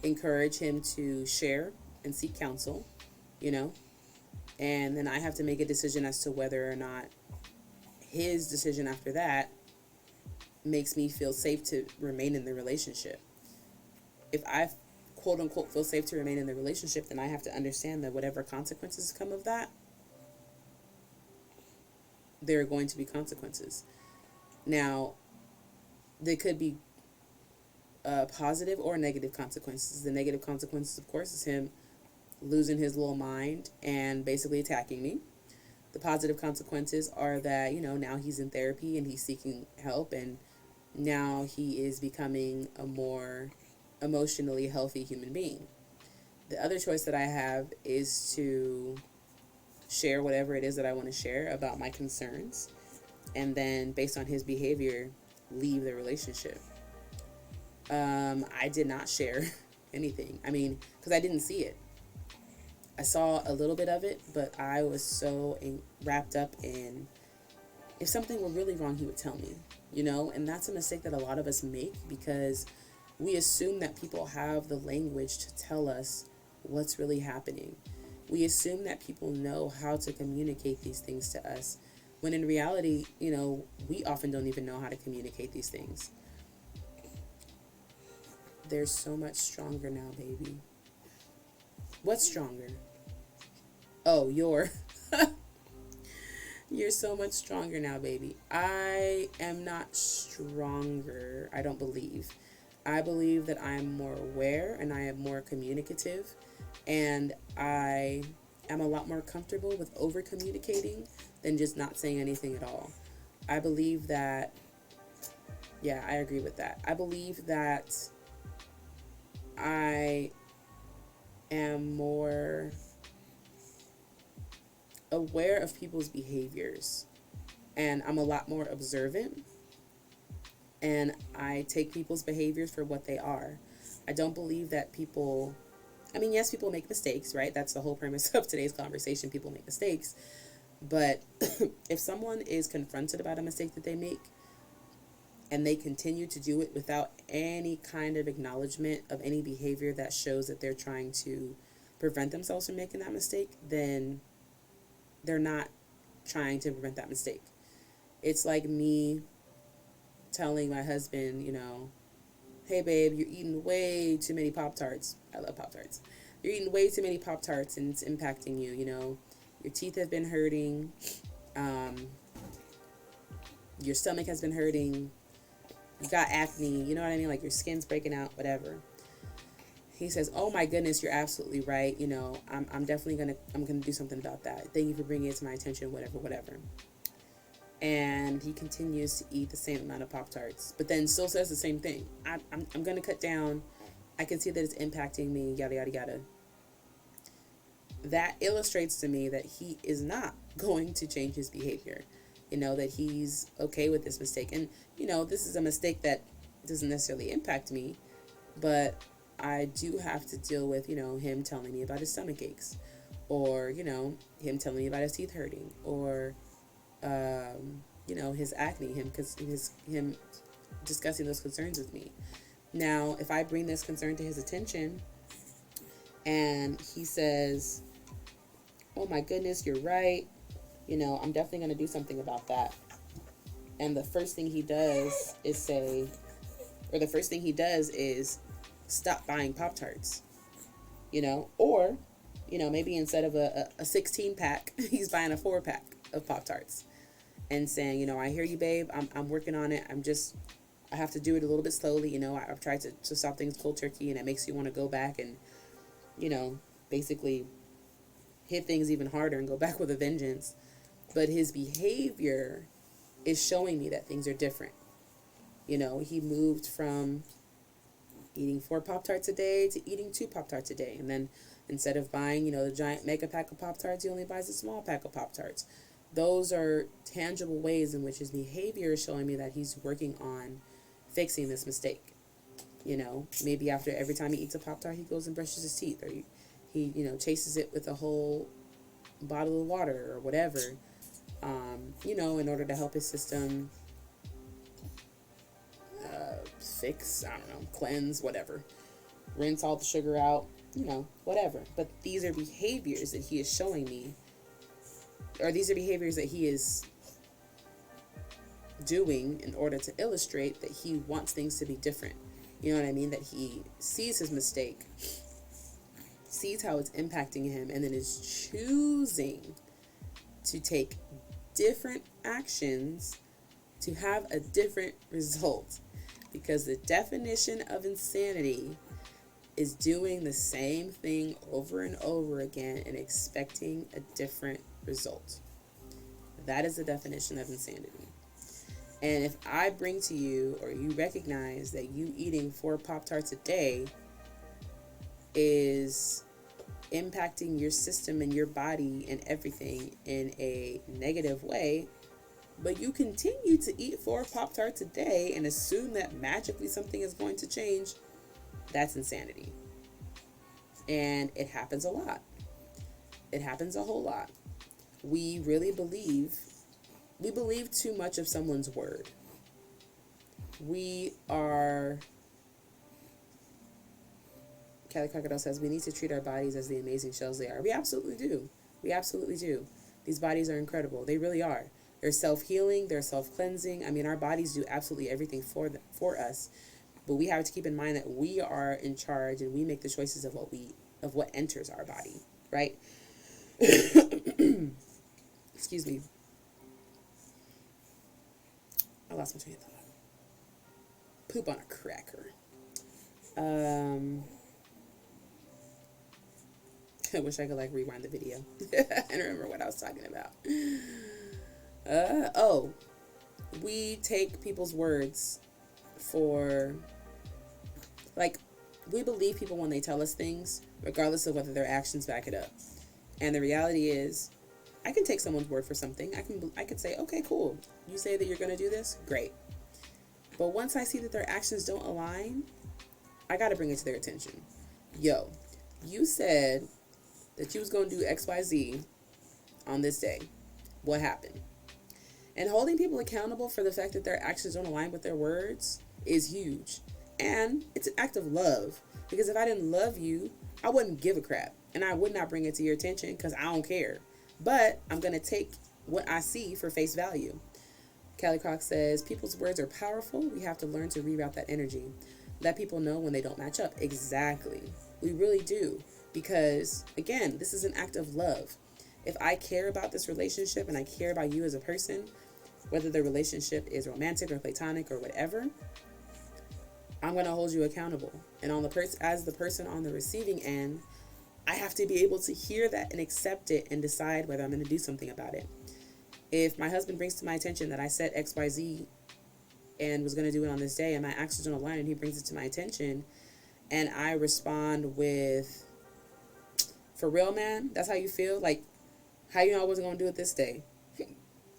encourage him to share and seek counsel, and then I have to make a decision as to whether or not his decision after that makes me feel safe to remain in the relationship. If I quote unquote feel safe to remain in the relationship, then I have to understand that whatever consequences come of that, there are going to be consequences. Now, there could be positive or negative consequences. The negative consequences, of course, is him losing his little mind and basically attacking me. The positive consequences are that, now he's in therapy and he's seeking help, and now he is becoming a more emotionally healthy human being. The other choice that I have is to share whatever it is that I want to share about my concerns, and then based on his behavior, leave the relationship. I did not share anything. Because I didn't see it. I saw a little bit of it, but I was so wrapped up in, if something were really wrong, he would tell me, and that's a mistake that a lot of us make, because we assume that people have the language to tell us what's really happening. We assume that people know how to communicate these things to us, when in reality, we often don't even know how to communicate these things. They're so much stronger now, baby. What's stronger? Oh, you're so much stronger now, baby. I am not stronger, I don't believe. I believe that I'm more aware and I am more communicative, and I am a lot more comfortable with over communicating than just not saying anything at all. I believe that, yeah, I agree with that. I believe that I am more aware of people's behaviors, and I'm a lot more observant, and I take people's behaviors for what they are. I don't believe that people, yes, people make mistakes, right? That's the whole premise of today's conversation. People make mistakes. But if someone is confronted about a mistake that they make, and they continue to do it without any kind of acknowledgement of any behavior that shows that they're trying to prevent themselves from making that mistake, then they're not trying to prevent that mistake. It's like me telling my husband, hey babe, you're eating way too many Pop-Tarts. I love Pop-Tarts. You're eating way too many Pop-Tarts and it's impacting you, Your teeth have been hurting. Your stomach has been hurting. You got acne, you know what I mean? Like your skin's breaking out, whatever. He says, oh my goodness, you're absolutely right. I'm definitely I'm gonna do something about that. Thank you for bringing it to my attention, whatever. And he continues to eat the same amount of Pop-Tarts, but then still says the same thing. I'm gonna cut down. I can see that it's impacting me, yada, yada, yada. That illustrates to me that he is not going to change his behavior. That he's okay with this mistake. And, this is a mistake that doesn't necessarily impact me, but I do have to deal with, him telling me about his stomach aches, or, him telling me about his teeth hurting, or, his acne, him discussing those concerns with me. Now, if I bring this concern to his attention and he says, oh my goodness, you're right, I'm definitely going to do something about that. And the first thing he does is stop buying Pop-Tarts, or, maybe instead of a 16 pack, he's buying a 4-pack of Pop-Tarts and saying, I hear you, babe. I'm working on it. I have to do it a little bit slowly. I've tried to stop things cold turkey, and it makes you want to go back and, basically hit things even harder and go back with a vengeance. But his behavior is showing me that things are different. He moved from eating 4 Pop-Tarts a day to eating 2 Pop-Tarts a day. And then instead of buying, the giant mega pack of Pop-Tarts, he only buys a small pack of Pop-Tarts. Those are tangible ways in which his behavior is showing me that he's working on fixing this mistake. Maybe after every time he eats a Pop-Tart, he goes and brushes his teeth, or he chases it with a whole bottle of water or whatever, in order to help his system fix, cleanse, whatever, rinse all the sugar out, whatever. But these are behaviors that he is showing me, or these are behaviors that he is doing in order to illustrate that he wants things to be different. You know what I mean? That he sees his mistake, sees how it's impacting him, and then is choosing to take different actions to have a different result. Because the definition of insanity is doing the same thing over and over again and expecting a different result. That is the definition of insanity. And if I bring to you, or you recognize that you eating 4 Pop-Tarts a day is impacting your system and your body and everything in a negative way, but you continue to eat 4 Pop-Tarts a day and assume that magically something is going to change, that's insanity. And it happens a lot. It happens a whole lot. We really believe too much of someone's word. Kelly Crocodile says, we need to treat our bodies as the amazing shells they are. We absolutely do. We absolutely do. These bodies are incredible. They really are. They're self-healing. They're self-cleansing. I mean, our bodies do absolutely everything for us. But we have to keep in mind that we are in charge and we make the choices of what enters our body, right? Excuse me. I lost my train of thought. Poop on a cracker. I wish I could rewind the video and remember what I was talking about. We take people's words for, we believe people when they tell us things, regardless of whether their actions back it up. And the reality is, I can take someone's word for something. I could say, okay, cool. You say that you're going to do this? Great. But once I see that their actions don't align, I got to bring it to their attention. Yo, you said that you was going to do XYZ on this day. What happened? And holding people accountable for the fact that their actions don't align with their words is huge. And it's an act of love. Because if I didn't love you, I wouldn't give a crap. And I would not bring it to your attention because I don't care. But I'm going to take what I see for face value. Callie Croc says, people's words are powerful. We have to learn to reroute that energy. Let people know when they don't match up. Exactly. We really do. Because, again, this is an act of love. If I care about this relationship and I care about you as a person, whether the relationship is romantic or platonic or whatever, I'm going to hold you accountable. And as the person on the receiving end, I have to be able to hear that and accept it and decide whether I'm going to do something about it. If my husband brings to my attention that I said XYZ and was going to do it on this day and my actions don't align and he brings it to my attention and I respond with, for real, man, that's how you feel? How you know I wasn't going to do it this day?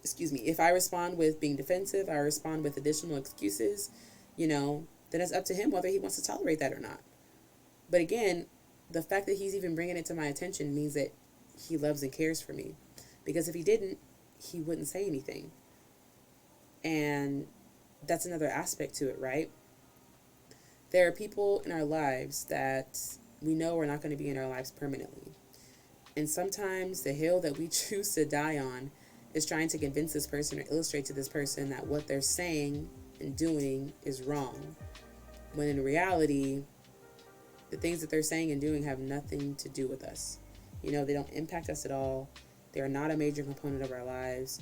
Excuse me. If I respond with being defensive, I respond with additional excuses, then it's up to him whether he wants to tolerate that or not. But again, the fact that he's even bringing it to my attention means that he loves and cares for me. Because if he didn't, he wouldn't say anything. And that's another aspect to it, right? There are people in our lives that we know are not going to be in our lives permanently. And sometimes the hill that we choose to die on is trying to convince this person or illustrate to this person that what they're saying and doing is wrong. When in reality, the things that they're saying and doing have nothing to do with us. They don't impact us at all. They are not a major component of our lives.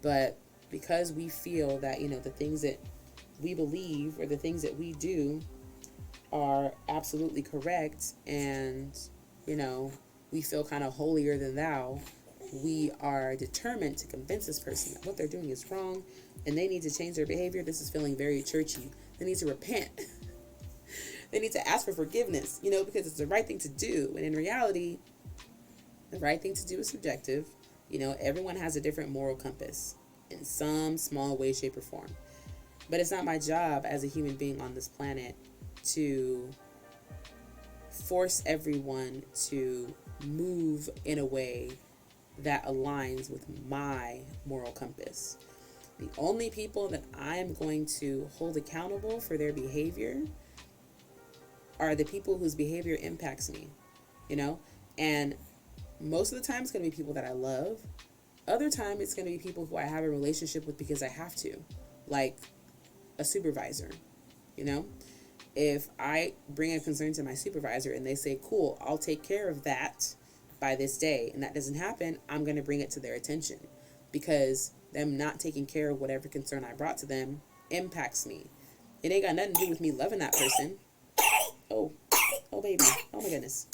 But because we feel that, the things that we believe or the things that we do are absolutely correct and, we feel kind of holier than thou, we are determined to convince this person that what they're doing is wrong and they need to change their behavior. This is feeling very churchy. They need to repent. They need to ask for forgiveness, because it's the right thing to do. And in reality, the right thing to do is subjective. Everyone has a different moral compass in some small way, shape, or form. But it's not my job as a human being on this planet to force everyone to move in a way that aligns with my moral compass. The only people that I'm going to hold accountable for their behavior are the people whose behavior impacts me, and most of the time it's going to be people that I love. Other time it's going to be people who I have a relationship with because I have to, like a supervisor, if I bring a concern to my supervisor and they say, cool, I'll take care of that by this day, and that doesn't happen, I'm going to bring it to their attention, because them not taking care of whatever concern I brought to them impacts me. It ain't got nothing to do with me loving that person. Oh baby, oh my goodness.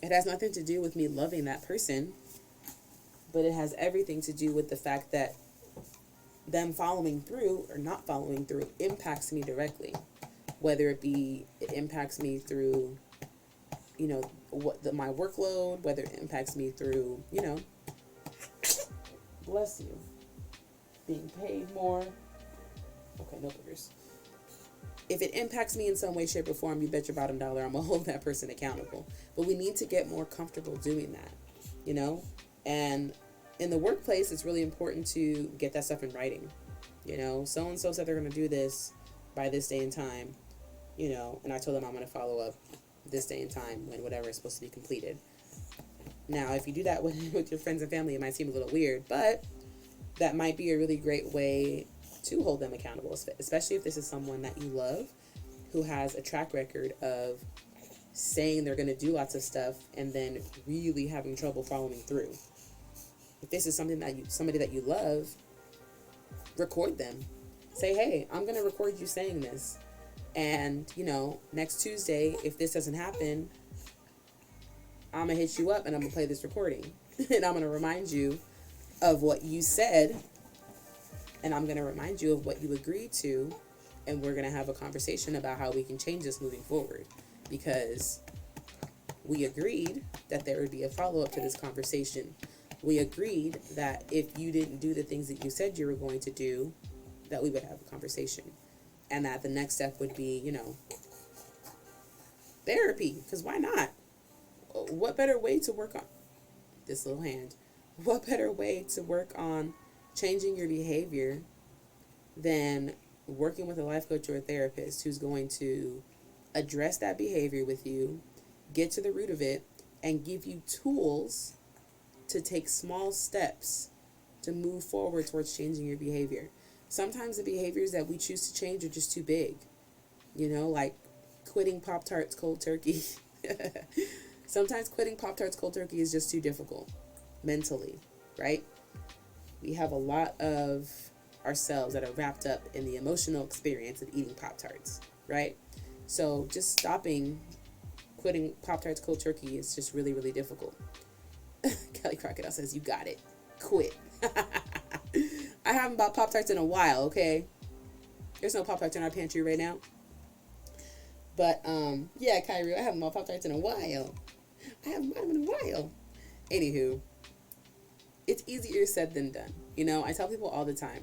It has nothing to do with me loving that person, but it has everything to do with the fact that them following through or not following through impacts me directly. Whether it impacts me through, my workload, whether it impacts me through, bless you, being paid more. Okay, no boogers. If it impacts me in some way, shape, or form, you bet your bottom dollar I'm going to hold that person accountable. But we need to get more comfortable doing that, And in the workplace, it's really important to get that stuff in writing. So-and-so said they're going to do this by this day and time, and I told them I'm going to follow up this day and time when whatever is supposed to be completed. Now, if you do that with your friends and family, it might seem a little weird, but that might be a really great way to hold them accountable, especially if this is someone that you love, who has a track record of saying they're going to do lots of stuff and then really having trouble following through. If this is somebody that you love, record them. Say, hey, I'm going to record you saying this. And, next Tuesday, if this doesn't happen, I'm going to hit you up and I'm going to play this recording. And I'm going to remind you of what you said. And I'm going to remind you of what you agreed to. And we're going to have a conversation about how we can change this moving forward. Because we agreed that there would be a follow-up to this conversation. We agreed that if you didn't do the things that you said you were going to do, that we would have a conversation. And that the next step would be, therapy. Because why not? What better way to work on this little hand? What better way to work on changing your behavior than working with a life coach or a therapist who's going to address that behavior with you, get to the root of it, and give you tools to take small steps to move forward towards changing your behavior. Sometimes the behaviors that we choose to change are just too big. Like quitting Pop-Tarts cold turkey. Sometimes quitting Pop-Tarts cold turkey is just too difficult mentally, right? We have a lot of ourselves that are wrapped up in the emotional experience of eating Pop-Tarts, right? So just quitting Pop-Tarts cold turkey is just really, really difficult. Kelly Crocodile says, you got it. Quit. I haven't bought Pop-Tarts in a while, okay? There's no Pop-Tarts in our pantry right now. But, yeah, Kyrie, I haven't bought Pop-Tarts in a while. I haven't bought them in a while. Anywho, it's easier said than done. I tell people all the time,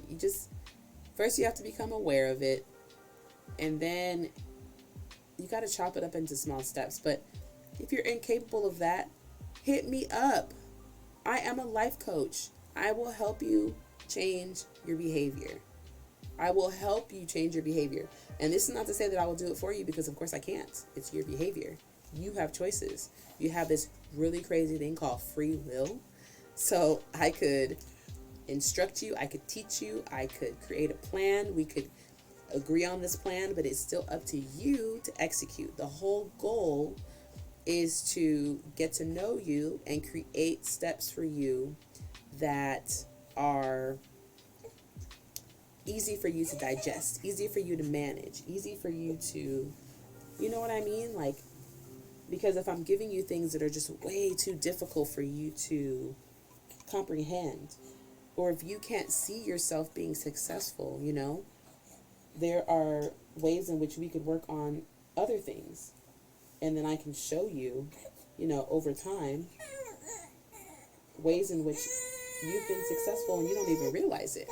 first you have to become aware of it, and then you got to chop it up into small steps. But if you're incapable of that, hit me up. I am a life coach. I will help you change your behavior. I will help you change your behavior. And this is not to say that I will do it for you, because of course I can't. It's your behavior. You have choices. You have this really crazy thing called free will. So I could instruct you. I could teach you. I could create a plan. We could agree on this plan, but it's still up to you to execute. The whole goal is to get to know you and create steps for you that are easy for you to digest, easy for you to manage, easy for you to, you know what I mean? Like, because if I'm giving you things that are just way too difficult for you to comprehend, or if you can't see yourself being successful, there are ways in which we could work on other things. And then I can show you, over time, ways in which you've been successful and you don't even realize it.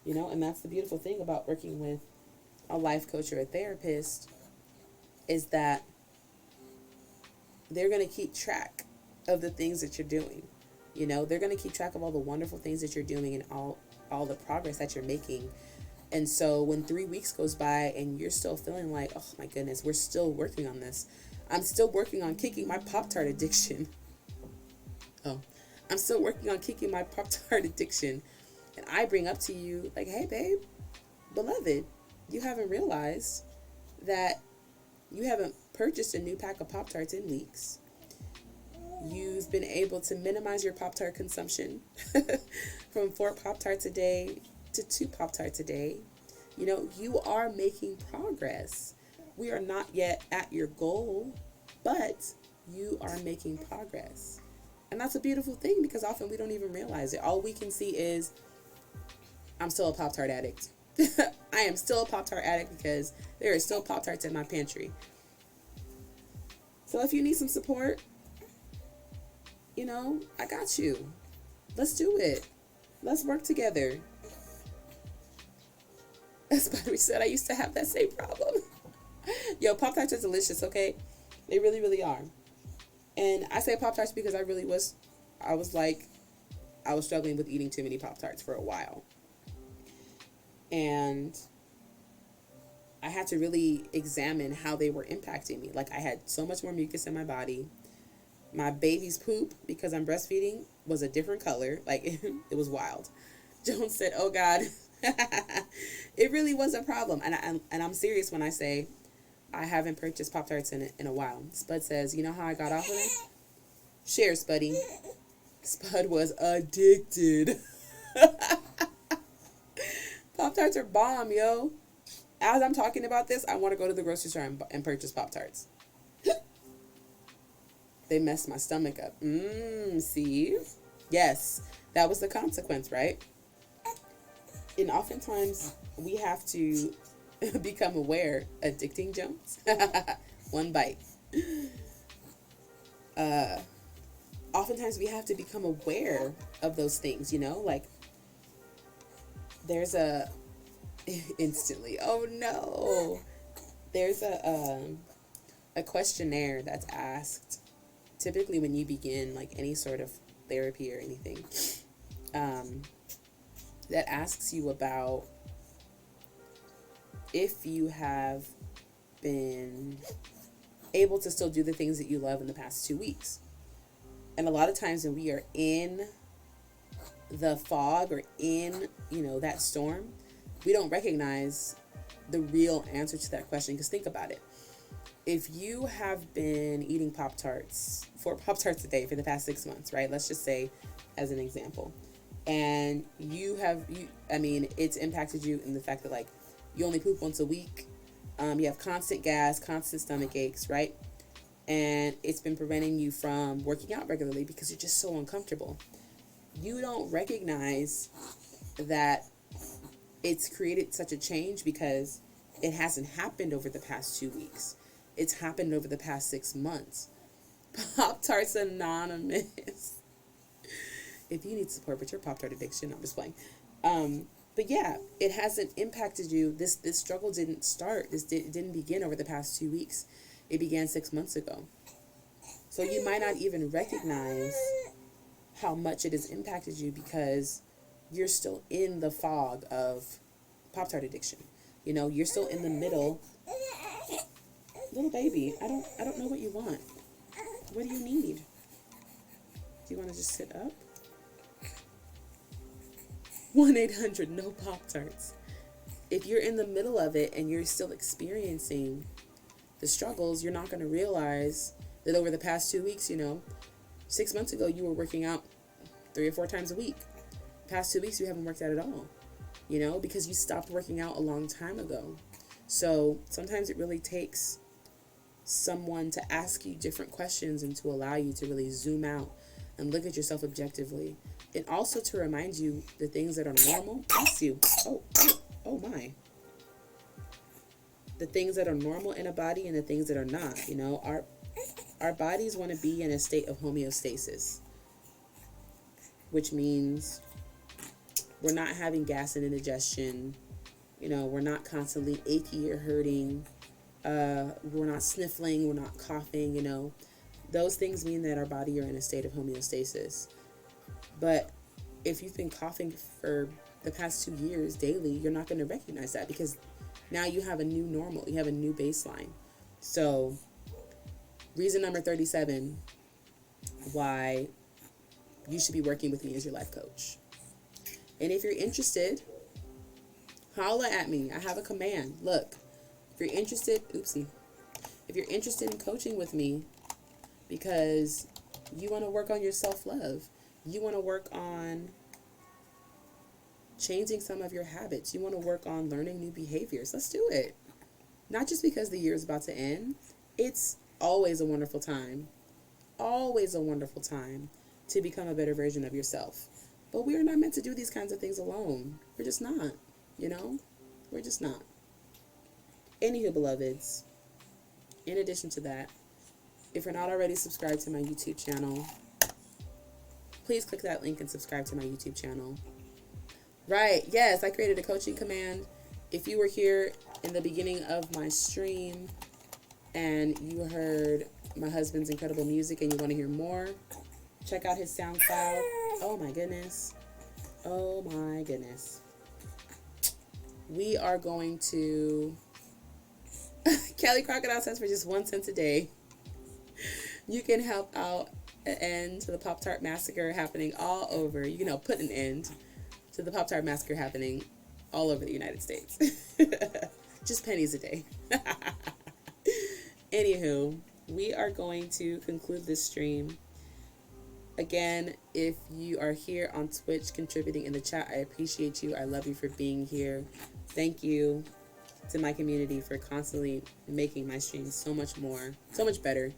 And that's the beautiful thing about working with a life coach or a therapist, is that they're going to keep track of the things that you're doing. They're going to keep track of all the wonderful things that you're doing and all the progress that you're making. And so when 3 weeks goes by and you're still feeling like, oh my goodness, we're still working on this. I'm still working on kicking my Pop-Tart addiction. I'm still working on kicking my Pop-Tart addiction. and I bring up to you, like, hey, babe, beloved, you haven't realized that you haven't purchased a new pack of Pop-Tarts in weeks. You've been able to minimize your Pop-Tart consumption from 4 Pop-Tarts a day to 2 Pop-Tarts a day. You know, you are making progress. We are not yet at your goal, but you are making progress. And that's a beautiful thing, because often we don't even realize it. All we can see is, I'm still a Pop-Tart addict. I am still a Pop-Tart addict because there are still Pop-Tarts in my pantry. So if you need some support, you know, I got you. Let's do it. Let's work together. As Buttery said, I used to have that same problem. Yo, Pop-Tarts are delicious, okay? They really, really are. And I say Pop-Tarts because I was struggling with eating too many Pop-Tarts for a while. And I had to really examine how they were impacting me. Like, I had so much more mucus in my body. My baby's poop, because I'm breastfeeding, was a different color. Like, it was wild. Joan said, oh God, it really was a problem. And I'm serious when I say I haven't purchased Pop-Tarts in a while. Spud says, you know how I got off of it? Share, Spuddy. Spud was addicted. Pop-Tarts are bomb, yo. As I'm talking about this, I want to go to the grocery store and purchase Pop-Tarts. They messed my stomach up. See? Yes, that was the consequence, right? And oftentimes, we have to become aware. Addicting Jones? One bite. Oftentimes, we have to become aware of those things, you know? Like, there's a... instantly. Oh, no. There's a questionnaire that's asked typically when you begin like any sort of therapy or anything, that asks you about if you have been able to still do the things that you love in the past 2 weeks. And a lot of times when we are in the fog or in, you know, that storm, we don't recognize the real answer to that question. Because think about it. If you have been eating Pop-Tarts, 4 Pop-Tarts a day for the past 6 months, right? Let's just say as an example. And it's impacted you in the fact that like you only poop once a week. You have constant gas, constant stomach aches, right? And it's been preventing you from working out regularly because you're just so uncomfortable. You don't recognize that it's created such a change because it hasn't happened over the past 2 weeks. It's happened over the past 6 months. Pop-Tarts Anonymous. If you need support with your Pop-Tart addiction, I'm just playing. But yeah, it hasn't impacted you. This struggle didn't start. This didn't begin over the past 2 weeks. It began 6 months ago. So you might not even recognize how much it has impacted you because you're still in the fog of Pop-Tart addiction. You know, you're still in the middle. Little baby, I don't know what you want. What do you need? Do you want to just sit up? 1-800 no Pop-Tarts. If you're in the middle of it and you're still experiencing the struggles, you're not going to realize that over the past 2 weeks, you know, 6 months ago you were working out 3 or 4 times a week. Past 2 weeks you haven't worked out at all, you know, because you stopped working out a long time ago. So sometimes it really takes someone to ask you different questions and to allow you to really zoom out and look at yourself objectively, and also to remind you the things that are normal. Bless you. Oh my. The things that are normal in a body and the things that are not. You know, our bodies want to be in a state of homeostasis, which means we're not having gas and indigestion. You know, we're not constantly achy or hurting. We're not sniffling. We're not coughing. You know, those things mean that our body are in a state of homeostasis. But if you've been coughing for the past 2 years daily, you're not going to recognize that because now you have a new normal. You have a new baseline. So reason number 37 why you should be working with me as your life coach. And if you're interested, holla at me. I have a command. Look, if you're interested, if you're interested in coaching with me because you want to work on your self-love, you want to work on changing some of your habits, you want to work on learning new behaviors, let's do it. Not just because the year is about to end. It's always a wonderful time. Always a wonderful time to become a better version of yourself. But we are not meant to do these kinds of things alone. We're just not, you know? We're just not. Anywho, beloveds, in addition to that, if you're not already subscribed to my YouTube channel, please click that link and subscribe to my YouTube channel. Right, yes, I created a coaching command. If you were here in the beginning of my stream and you heard my husband's incredible music and you want to hear more, check out his SoundCloud. Oh my goodness. Oh my goodness. We are going to... Kelly Crocodile says for just 1 cent a day, you can help out an end to the Pop-Tart Massacre happening all over. You can help put an end to the Pop-Tart Massacre happening all over the United States. Just pennies a day. Anywho, we are going to conclude this stream. Again, if you are here on Twitch contributing in the chat, I appreciate you. I love you for being here. Thank you to my community for constantly making my streams so much better,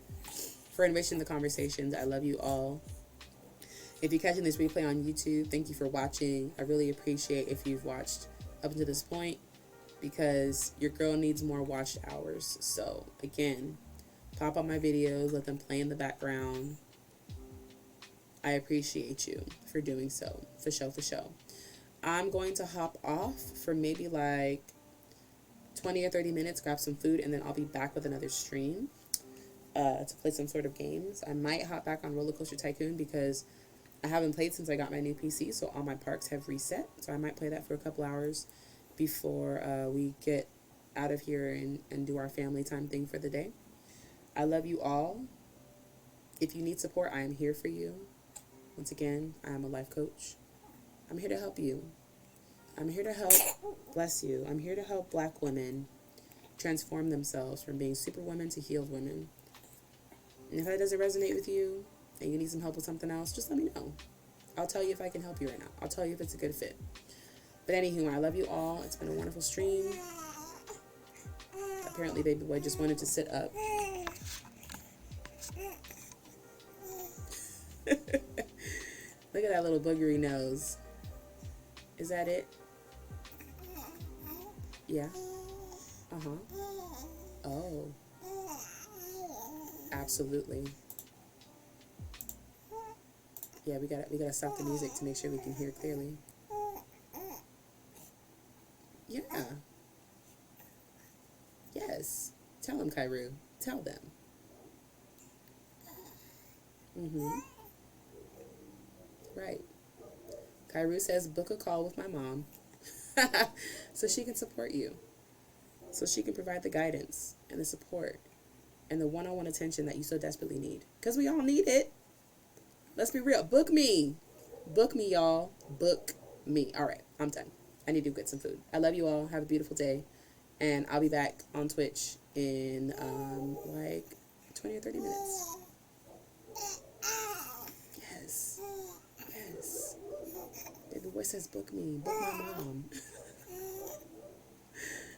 for enriching the conversations. I love you all. If you're catching this replay on YouTube, thank you for watching. I really appreciate if you've watched up to this point, because your girl needs more watched hours. So again, pop on my videos, let them play in the background. I appreciate you for doing so, for show. I'm going to hop off for maybe like 20 or 30 minutes, grab some food, and then I'll be back with another stream to play some sort of games. I might hop back on Roller Coaster Tycoon because I haven't played since I got my new PC, so all my parks have reset. So I might play that for a couple hours before we get out of here and do our family time thing for the day. I love you all. If you need support, I am here for you. Once again, I am a life coach. I'm here to help you. I'm here to help, bless you, I'm here to help Black women transform themselves from being superwomen to healed women. And if that doesn't resonate with you and you need some help with something else, just let me know. I'll tell you if I can help you or not. I'll tell you if it's a good fit. But anywho, I love you all. It's been a wonderful stream. Apparently, baby boy just wanted to sit up. Look at that little boogery nose. Is that it? Yeah. Oh. Absolutely. Yeah, we gotta stop the music to make sure we can hear clearly. Yeah. Yes. Tell them, Kairu. Tell them. Right. Kairu says book a call with my mom so she can support you. So she can provide the guidance and the support and the one-on-one attention that you so desperately need. Because we all need it. Let's be real. Book me. Book me, y'all. Book me. All right. I'm done. I need to get some food. I love you all. Have a beautiful day. And I'll be back on Twitch in like 20 or 30 minutes. Yes. Yes. Baby boy says book me. Book my mom.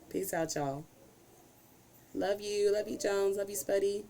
Peace out, y'all. Love you. Love you, Jones. Love you, Spuddy.